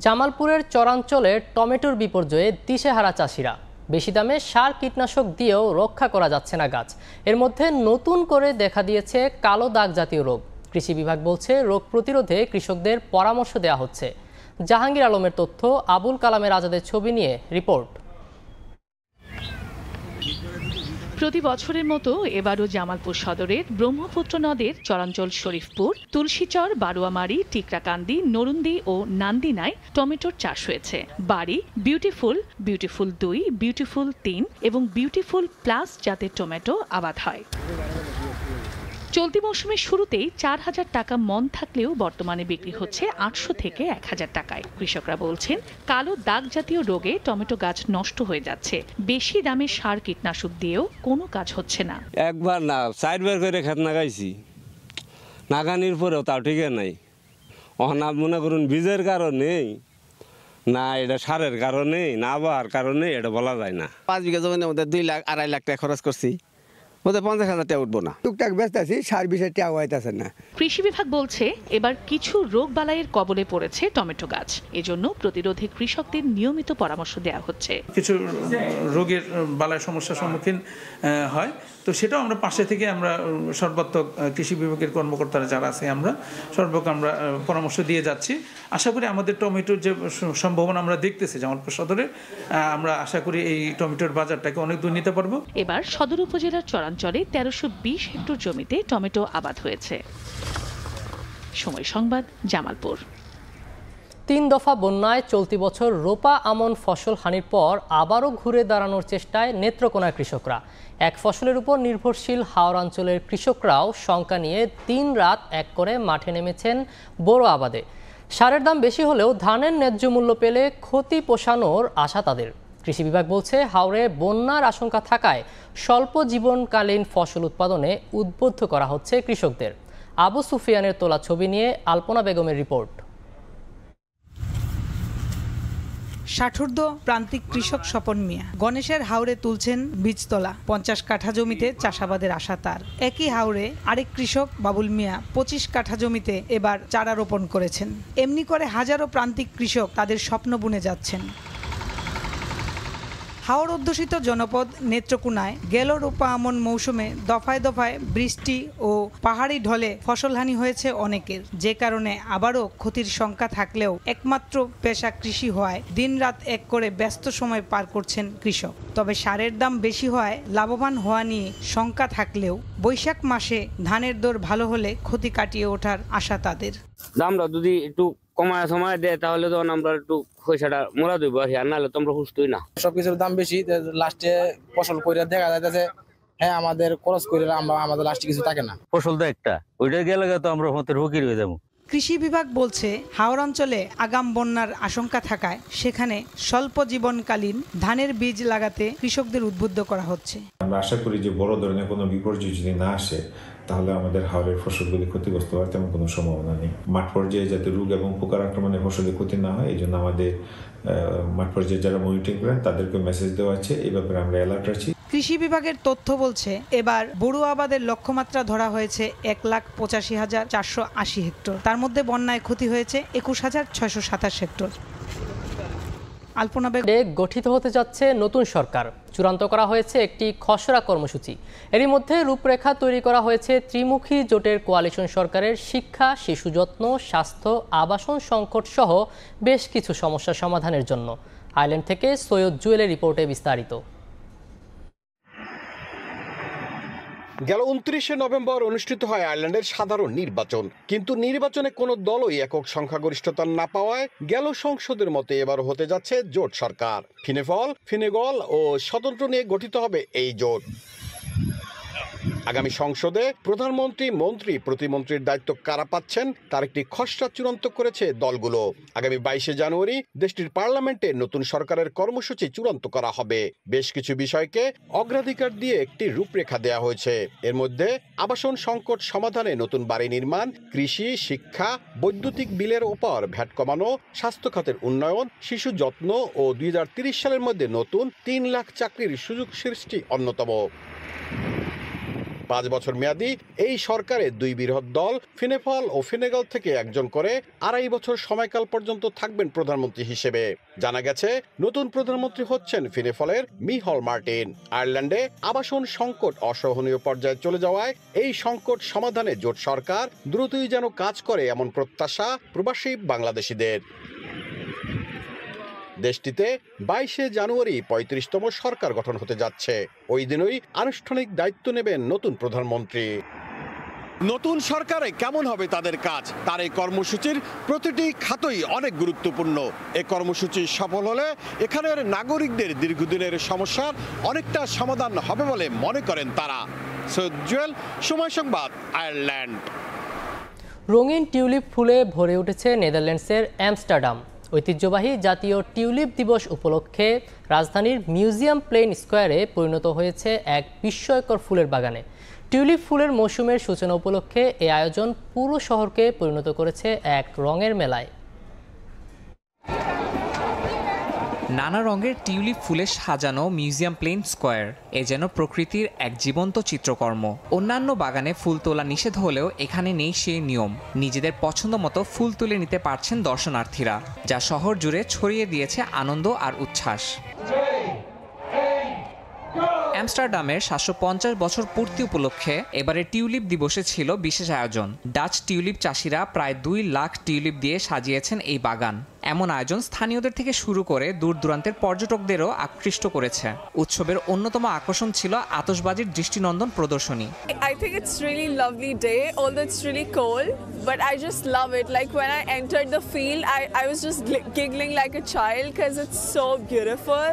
জামালপুরের চরাঞ্চলে টমেটোর বিপর্যয়ে দিশেহারা চাষিরা। বেশি দামে সার কীটনাশক দিয়েও রক্ষা করা যাচ্ছে না গাছ। এর মধ্যে নতুন করে দেখা দিয়েছে কালো দাগ জাতীয় রোগ। কৃষি বিভাগ বলছে, রোগ প্রতিরোধে কৃষকদের পরামর্শ দেওয়া হচ্ছে। জাহাঙ্গীর আলমের তথ্য, আবুল কালামের আজাদের ছবি নিয়ে রিপোর্ট। প্রতি বছরের মতো এবারও জামালপুর সদরের ব্রহ্মপুত্র নদের চরাঞ্চল শরীফপুর, তুলসীচর, বারুয়ামারি, টিকরাকান্দি, নরুন্দি ও নান্দিনায় টমেটোর চাষ হয়েছে। বাড়ি বিউটিফুল, বিউটিফুল 2, বিউটিফুল 3 এবং বিউটিফুল প্লাস জাতের টমেটো আবাদ হয়। চলতি মৌসুমের শুরুতেই 4,000 টাকা মন থাকলেও বর্তমানে বিক্রি হচ্ছে 800 থেকে 1,000 টাকায়। কৃষকরা বলছেন, কালো দাগ জাতীয় রোগে টমেটো গাছ নষ্ট হয়ে যাচ্ছে। বেশি দামে সার কীটনাশক দিয়েও কোনো কাজ হচ্ছে না। একবার না 4 বার করে খেত নাগাইছি, নাগানির পরেও তাও ঠিক নাই। অনাপ মনে করুন বীজের কারণে না, এটা সারের কারণে না, আবহাওয়ার কারণে এটা বলা যায় না। 5 বিঘা জমির মধ্যে 2 লাখ 2.5 লাখ টাকা খরচ করছি, ওদের 50,000 টাকা উঠবো না। টুকটাক ব্যস্ত আছি, সার বিষয়ে টাকা হইতেছে না। কৃষি বিভাগ বলছে, এবার কিছু রোগ বালাইয়ের কবলে পড়েছে টমেটো গাছ। এজন্য প্রতিরোধে কৃষকদের নিয়মিত পরামর্শ দেওয়া হচ্ছে। কিছু রোগের বালায় সমস্যার সম্মুখীন হয়, তো সেটাও আমরা পাশে থেকে আমরা সর্বাত্মক কৃষি বিভাগের কর্মকর্তারা যারা আছে আমরা আমরা পরামর্শ দিয়ে যাচ্ছি। আশা করি আমাদের টমেটোর যে সম্ভাবনা আমরা দেখতেছি জামালপুর সদরে, আমরা আশা করি এই টমেটোর বাজারটাকে অনেক দূর নিতে পারবো। এবার সদর উপজেলার চরাঞ্চলে 1320 হেক্টর জমিতে টমেটো আবাদ হয়েছে। সময় সংবাদ, জামালপুর। 3 দফা বন্যায় চলতি বছর রোপা আমন ফসল হানির পর আবারও ঘুরে দাঁড়ানোর চেষ্টায় নেত্রকোনার কৃষকরা। এক ফসলের উপর নির্ভরশীল হাওড়াঞ্চলের কৃষকরাও শঙ্কা নিয়ে 3 রাত এক করে মাঠে নেমেছেন বোরো আবাদে। সারের দাম বেশি হলেও ধানের ন্যায্য মূল্য পেলে ক্ষতি পোষানোর আশা তাদের। কৃষি বিভাগ বলছে, হাওড়ে বন্যার আশঙ্কা থাকায় স্বল্প জীবনকালীন ফসল উৎপাদনে উদ্বুদ্ধ করা হচ্ছে কৃষকদের। আবু সুফিয়ানের তোলা ছবি নিয়ে আলপনা বেগমের রিপোর্ট। ষাঠূর্ধ্ব প্রান্তিক কৃষক স্বপন মিয়া গণেশের হাওরে তুলছেন বীজতলা। 50 কাঠা জমিতে চাষাবাদের আশা তার। একই হাওরে আরেক কৃষক বাবুল মিয়া 25 কাঠা জমিতে এবার চারা রোপণ করেছেন। এমনি করে হাজারো প্রান্তিক কৃষক তাদের স্বপ্ন বুনে যাচ্ছেন। হাওর অধ্যুষিত জনপদ নেত্রকোনায় গেল রূপা আমন মৌসুমে দফায় দফায় বৃষ্টি ও পাহাড়ি ঢলে ফসলহানি হয়েছে অনেকের, যে কারণে আবারও ক্ষতির শঙ্কা থাকলেও একমাত্র পেশা কৃষি হওয়ায় দিনরাত এক করে ব্যস্ত সময় পার করছেন কৃষক। তবে সারের দাম বেশি হওয়ায় লাভবান হওয়া নিয়ে শঙ্কা থাকলেও বৈশাখ মাসে ধানের দর ভালো হলে ক্ষতি কাটিয়ে ওঠার আশা তাদের। দামটা যদি একটু কমায় সময় দেয় তাহলে তো আমরা একটু পয়সাটা মোরা দিব আর নাহলে তো আমরা সুস্থই না। সবকিছুর দাম বেশি, লাস্টে ফসল করে দেখা যাইতেছে হ্যাঁ আমাদের খরচ করে আমাদের লাস্টে কিছু থাকে না। ফসল তো একটা, ওইটা গেলে তো আমরা ফকির হয়ে যাবো। কৃষি বিভাগ বলছে হাওর অঞ্চলে আগাম বন্যার আশঙ্কা থাকায় সেখানে স্বল্প জীবনকালীন ধানের বীজ লাগাতে কৃষকদের উদ্বুদ্ধ করা হচ্ছে। আমরা আশা করি যে বড় ধরনের কোনো বিপর্যয় যদি না আসে তাহলে আমাদের হাওরের ফসলগুলি ক্ষতিগ্রস্ত হওয়ার তেমন কোনো সম্ভাবনা নেই। মাঠ পর্যায়ে যাতে রোগ এবং পোকার আক্রমণে ফসলের ক্ষতি না হয় এই জন্য আমাদের মাঠ পর্যায়ে যারা মনিটরিং করেন তাদেরকে মেসেজ দেওয়া আছে, এই ব্যাপারে আমরা অ্যালার্ট আছি। কৃষি বিভাগের তথ্য বলছে এবার বড়ুয়া আবাদের লক্ষ্যমাত্রা ধরা হয়েছে 1,85,480 হেক্টর। তার মধ্যে বন্যায় ক্ষতি হয়েছে 21,627 হেক্টর। গঠিত হতে যাচ্ছে নতুন সরকার। চূড়ান্ত করা হয়েছে একটি খসড়া কর্মসূচি। এরই মধ্যে রূপরেখা তৈরি করা হয়েছে ত্রিমুখী জোটের কোয়ালিশন সরকারের শিক্ষা, শিশু যত্ন, স্বাস্থ্য, আবাসন সংকট সহ বেশ কিছু সমস্যা সমাধানের জন্য। আইল্যান্ড থেকে সৈয়দ জুয়েলের রিপোর্টে বিস্তারিত। গেল 29শে নভেম্বর অনুষ্ঠিত হয় আয়ারল্যান্ডের সাধারণ নির্বাচন, কিন্তু নির্বাচনে কোনো দলই একক সংখ্যাগরিষ্ঠতা না পাওয়ায় গেল সংসদের মতে এবার হতে যাচ্ছে জোট সরকার। ফিনেফল, ফিনেগল ও স্বতন্ত্র নিয়ে গঠিত হবে এই জোট। আগামী সংসদে প্রধানমন্ত্রী, মন্ত্রী, প্রতিমন্ত্রীর দায়িত্ব কারা পাচ্ছেন তার একটি খসড়া চূড়ান্ত করেছে দলগুলো। আগামী 22শে জানুয়ারি দেশটির পার্লামেন্টে নতুন সরকারের কর্মসূচি চূড়ান্ত করা হবে। বেশ কিছু বিষয়কে অগ্রাধিকার দিয়ে একটি রূপরেখা দেওয়া হয়েছে। এর মধ্যে আবাসন সংকট সমাধানে নতুন বাড়ি নির্মাণ, কৃষি, শিক্ষা, বৈদ্যুতিক বিলের ওপর ভ্যাট কমানো, স্বাস্থ্য খাতের উন্নয়ন, শিশু যত্ন ও 2030 সালের মধ্যে নতুন 3 লাখ চাকরির সুযোগ সৃষ্টি অন্যতম। 5 বছর মেয়াদী এই সরকারের দুই বৃহৎ দল ফিনেফল ও ফিনেগল থেকে একজন করে 2.5 বছর সময়কাল পর্যন্ত থাকবেন প্রধানমন্ত্রী হিসেবে। জানা গেছে নতুন প্রধানমন্ত্রী হচ্ছেন ফিনেফলের মিহল মার্টিন। আয়ারল্যান্ডে আবাসন সংকট অসহনীয় পর্যায়ে চলে যাওয়ায় এই সংকট সমাধানে জোট সরকার দ্রুতই যেন কাজ করে এমন প্রত্যাশা প্রবাসী বাংলাদেশিদের। দেশটিতে 22শে জানুয়ারি 35তম সরকার গঠন হতে যাচ্ছে। ওই দিনই আনুষ্ঠানিক দায়িত্ব নেবেন নতুন প্রধানমন্ত্রী। নতুন সরকারে কেমন হবে তাদের কাজ, তার এই কর্মসূচির প্রতিটি খাতই অনেক গুরুত্বপূর্ণ। এই কর্মসূচি সফল হলে এখানের নাগরিকদের দীর্ঘদিনের সমস্যার অনেকটা সমাধান হবে বলে মনে করেন তারা। সৈয়দ জুয়েল, সময় সংবাদ, আয়ারল্যান্ড। রঙিন টিউলিপ ফুলে ভরে উঠেছে নেদারল্যান্ডসের আমস্টারডাম। ঐতিহ্যবাহী জাতীয় টিউলিপ দিবস উপলক্ষে রাজধানীর মিউজিয়াম প্লেন স্কোয়ারে পরিণত হয়েছে এক বিস্ময়কর ফুলের বাগানে। টিউলিপ ফুলের মৌসুমের সূচনা উপলক্ষে এই আয়োজন পুরো শহরকে পরিণত করেছে এক রঙের মেলায়। নানা রঙের টিউলিপ ফুলে সাজানো মিউজিয়াম প্লেন স্কোয়ার এ যেন প্রকৃতির এক জীবন্ত চিত্রকর্ম। অন্যান্য বাগানে ফুল তোলা নিষেধ হলেও এখানে নেই সেই নিয়ম। নিজেদের পছন্দ মতো ফুল তুলে নিতে পারছেন দর্শনার্থীরা, যা শহর জুড়ে ছড়িয়ে দিয়েছে আনন্দ আর উচ্ছ্বাস। আমস্টারডামের 750 বছর পূর্তি উপলক্ষে এবারে টিউলিপ দিবসে ছিল বিশেষ আয়োজন। ডাচ টিউলিপ চাষিরা প্রায় 2 লাখ টিউলিপ দিয়ে সাজিয়েছেন এই বাগান। এমন আয়োজন স্থানীয়দের থেকে শুরু করে দূর দূরান্তের পর্যটকদেরও আকৃষ্ট করেছে। উৎসবের অন্যতম আকর্ষণ ছিল আতশবাজির দৃষ্টিনন্দন প্রদর্শনী। I think it's really lovely day, although it's really cold, but I just love it. Like when I entered the field, I was just giggling like a child because it's so beautiful,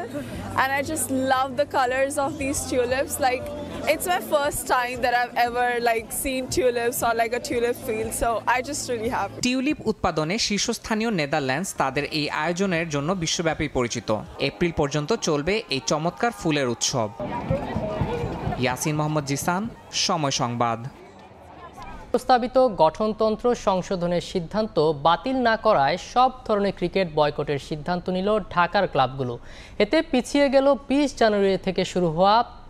and I just love the colors of these tulips. Like it's my first time that I've ever like seen tulips or like a tulip field, so I just really happy. Tulip উৎপাদনে শীর্ষস্থানীয় Netherlands তাদের এই আয়োজনের জন্য বিশ্বব্যাপী পরিচিত। April পর্যন্ত চলবে এই চমৎকার ফুলের উৎসব। ইয়াসিন মোহাম্মদ জিসান, সময় সংবাদ। প্রস্তাবিত গঠনতন্ত্র সংশোধনের সিদ্ধান্ত বাতিল না করায় সব ধরনের ক্রিকেট বয়কটের সিদ্ধান্ত নিল ঢাকার ক্লাবগুলো। এতে পিছিয়ে গেল 20 জানুয়ারি থেকে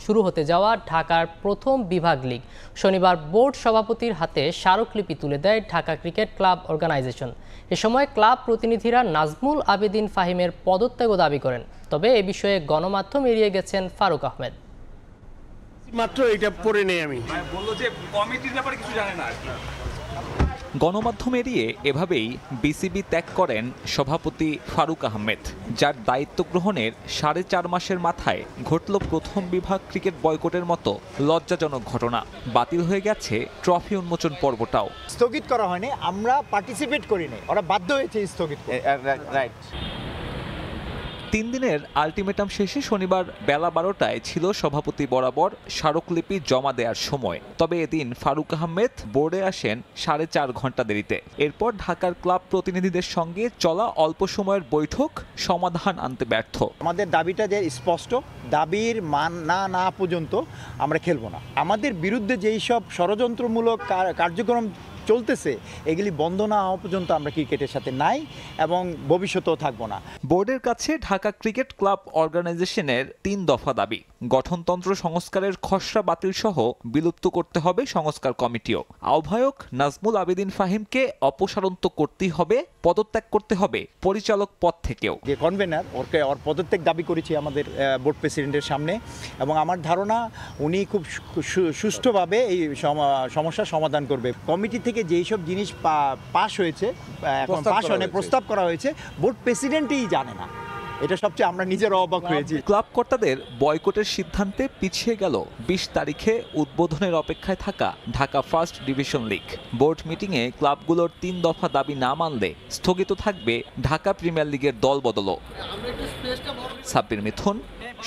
শুরু হতে যাওয়া ঢাকার প্রথম বিভাগ লিগ। শনিবার বোর্ড সভাপতির হাতে স্মারকলিপি তুলে দেয় ঢাকা ক্রিকেট ক্লাব অর্গানাইজেশন। এ সময় ক্লাব প্রতিনিধিরা নাজমুল আবেদিন ফাহিমের পদত্যাগও দাবি করেন। তবে এ বিষয়ে গণমাধ্যম এড়িয়ে গেছেন ফারুক আহমেদ। মাত্র এটা পড়ে নেই আমি বললো যে কমিটির ব্যাপারে কিছু জানে না। গণমাধ্যম এড়িয়ে এভাবেই বিসিবি ত্যাগ করেন সভাপতি ফারুক আহমেদ, যার দায়িত্ব গ্রহণের 4.5 মাসের মাথায় ঘটল প্রথম বিভাগ ক্রিকেট বয়কটের মতো লজ্জাজনক ঘটনা। বাতিল হয়ে গেছে ট্রফি উন্মোচন পর্বটাও। স্থগিত করা হয়নি, আমরা পার্টিসিপেট করিনি, ওরা বাধ্য হয়েছে স্থগিত। রাইট। 3 দিনের আলটিমেটাম শেষে শনিবার বেলা 12টায় ছিল সভাপতি বরাবর স্মারকলিপি জমা দেওয়ার সময়। তবে এদিন ফারুক আহমেদ বোর্ডে আসেন 4.5 ঘন্টা দেরিতে। এরপর ঢাকার ক্লাব প্রতিনিধিদের সঙ্গে চলা অল্প সময়ের বৈঠক সমাধান আনতে ব্যর্থ। আমাদের দাবিটা যে স্পষ্ট, দাবির মান না পর্যন্ত আমরা খেলবো না। আমাদের বিরুদ্ধে যেই সব ষড়যন্ত্রমূলক কার্যক্রম চলতেছে এগুলি বন্ধ না হওয়া পর্যন্ত আমরা ক্রিকেটের সাথে নাই এবং ভবিষ্যতেও থাকবো না। বোর্ডের কাছে ঢাকা ক্রিকেট ক্লাব অর্গানাইজেশনের 3 দফা দাবি। গঠনতন্ত্র সংস্কারের খসড়া বাতিল সহ বিলুপ্ত করতে হবে সংস্কার কমিটিও। আহ্বায়ক নাজমুল আবেদিন ফাহিমকে অপসারণ করতেই হবে, পদত্যাগ করতে হবে পরিচালক পদ থেকেও। যে কনভেনার ওর পদত্যাগ দাবি করেছি আমাদের বোর্ড প্রেসিডেন্টের সামনে এবং আমার ধারণা উনি খুব সুষ্ঠুভাবে এই সমস্যার সমাধান করবে। কমিটি থেকে যেই সব জিনিস পাস হয়েছে, এখন প্রস্তাব করা হয়েছে, বোর্ড প্রেসিডেন্টই জানে না। এটা সবচেয়ে আমরা নিজেরা অবাক হয়েছি। ক্লাব কর্তাদের বয়কটের সিদ্ধান্তে পিছিয়ে গেল 20 তারিখে উদ্বোধনের অপেক্ষায় থাকা Dhaka first division league. Board মিটিংয়ে ক্লাবগুলোর 3 দফা দাবি না মানলে স্থগিত থাকবে ঢাকা প্রিমিয়ার লিগের দলবদলও। সাব্বির মিথুন,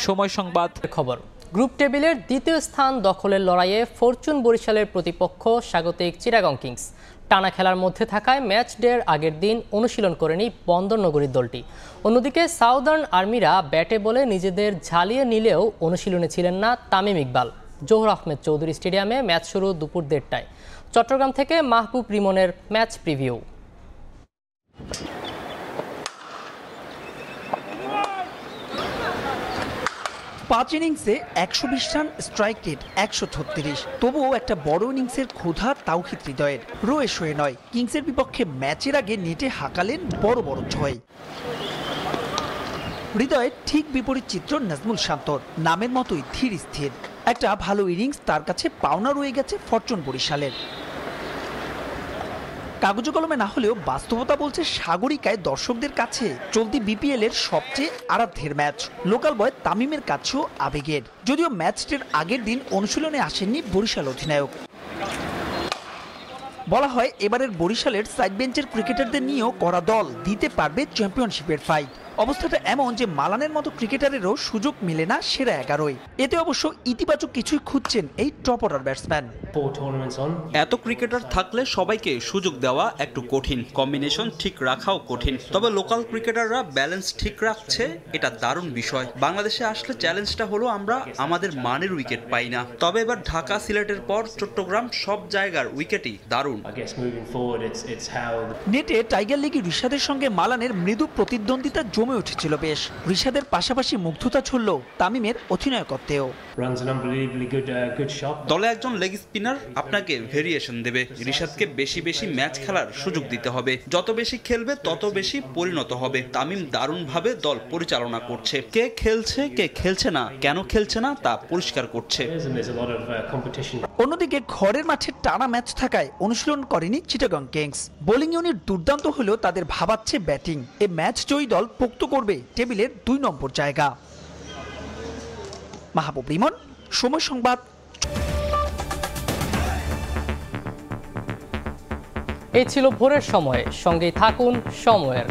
সময় সংবাদ। খবর। গ্রুপ টেবিলের দ্বিতীয় স্থান দখলের লড়াইয়ে ফরচুন বরিশালের প্রতিপক্ষ স্বাগতিক চিটাগং কিংস। টানা খেলার মধ্যে থাকায় ম্যাচ ডের আগের দিন অনুশীলন করেনি বন্দরনগরীর দলটি। অন্যদিকে সাউদার্ন আর্মিরা ব্যাটে বলে নিজেদের ঝালিয়ে নিলেও অনুশীলনে ছিলেন না তামিম ইকবাল। জোহর আহমেদ চৌধুরী স্টেডিয়ামে ম্যাচ শুরু দুপুর 1:30টায়। চট্টগ্রাম থেকে মাহবুব রিমনের ম্যাচ প্রিভিউ। 5 ইনিংসে 120 রান, স্ট্রাইক রেট 136। তবুও একটা বড় ইনিংসের ক্ষুধা তাওহিদ হৃদয়ের। রোয়ে শোয়ে নয়, কিংসের বিপক্ষে ম্যাচের আগে নেটে হাঁকালেন বড় বড় ছয়। হৃদয়ের ঠিক বিপরীত চিত্র নাজমুল শান্তর, নামের মতোই ধীর স্থির। একটা ভালো ইনিংস তার কাছে পাওনা রয়ে গেছে ফরচুন বরিশালের। কাগজে কলমে না হলেও বাস্তবতা বলছে সাগরিকায় দর্শকদের কাছে চলতি বিপিএল এর সবচেয়ে আরাধ্যের ম্যাচ। লোকাল বয় তামিমের কাছেও আবেগের। যদিও ম্যাচটির আগের দিন অনুশীলনে আসেননি বরিশাল অধিনায়ক। বলা হয় এবারের বরিশালের সাইড বেঞ্চের ক্রিকেটারদের নিয়েও করা দল দিতে পারবে চ্যাম্পিয়নশিপের ফাইট। অবস্থাটা এমন যে মালানের মতো ক্রিকেটারেরও সুযোগ মিলে না সেরা 11-য়। এতে অবশ্য ইতিবাচক কিছুই খুঁজছেন এই টপ অর্ডার ব্যাটসম্যান। এত ক্রিকেটার থাকলে সবাইকে সুযোগ দেওয়া একটু কঠিন, কম্বিনেশন ঠিক রাখাও কঠিন। তবে লোকাল ক্রিকেটাররা ব্যালেন্স ঠিক রাখছে, এটা দারুণ বিষয়। বাংলাদেশে আসলে চ্যালেঞ্জটা হলো আমরা আমাদের মানের উইকেট পাই না। তবে এবার ঢাকা, সিলেটের পর চট্টগ্রাম সব জায়গার উইকেটই দারুণ। নেটে টাইগার লিগে রিশাদের সঙ্গে মালানের মৃদু প্রতিদ্বন্দ্বিতা জমে উঠেছিল বেশ। রিশাদের পাশাপাশি মুগ্ধতা ছড়ল তামিমের অধিনায়কত্বেও। দলে একজন লেগ স্পিনার আপনাকে ভেরিয়েশন দেবে। রিশাদকে বেশি বেশি ম্যাচ খেলার সুযোগ দিতে হবে। যত বেশি খেলবে তত বেশি পরিণত হবে। তামিম দারুণভাবে দল পরিচালনা করছে। কে খেলছে কে খেলছে না, কেন খেলছে না তা পরিষ্কার করছে। অন্যদিকে ঘরের মাঠে টানা ম্যাচ থাকায় অনুশীলন করেনি চিটাগং কিংস। বোলিং ইউনিট দুর্দান্ত হলেও তাদের ভাবাচ্ছে ব্যাটিং। এ ম্যাচ জয়ী দল পোক্ত করবে টেবিলের 2 নম্বর জায়গা। মাহবুব রিমন, সময় সংবাদ। এই ছিল ভোরের সময়, সঙ্গেই থাকুন সময়ের।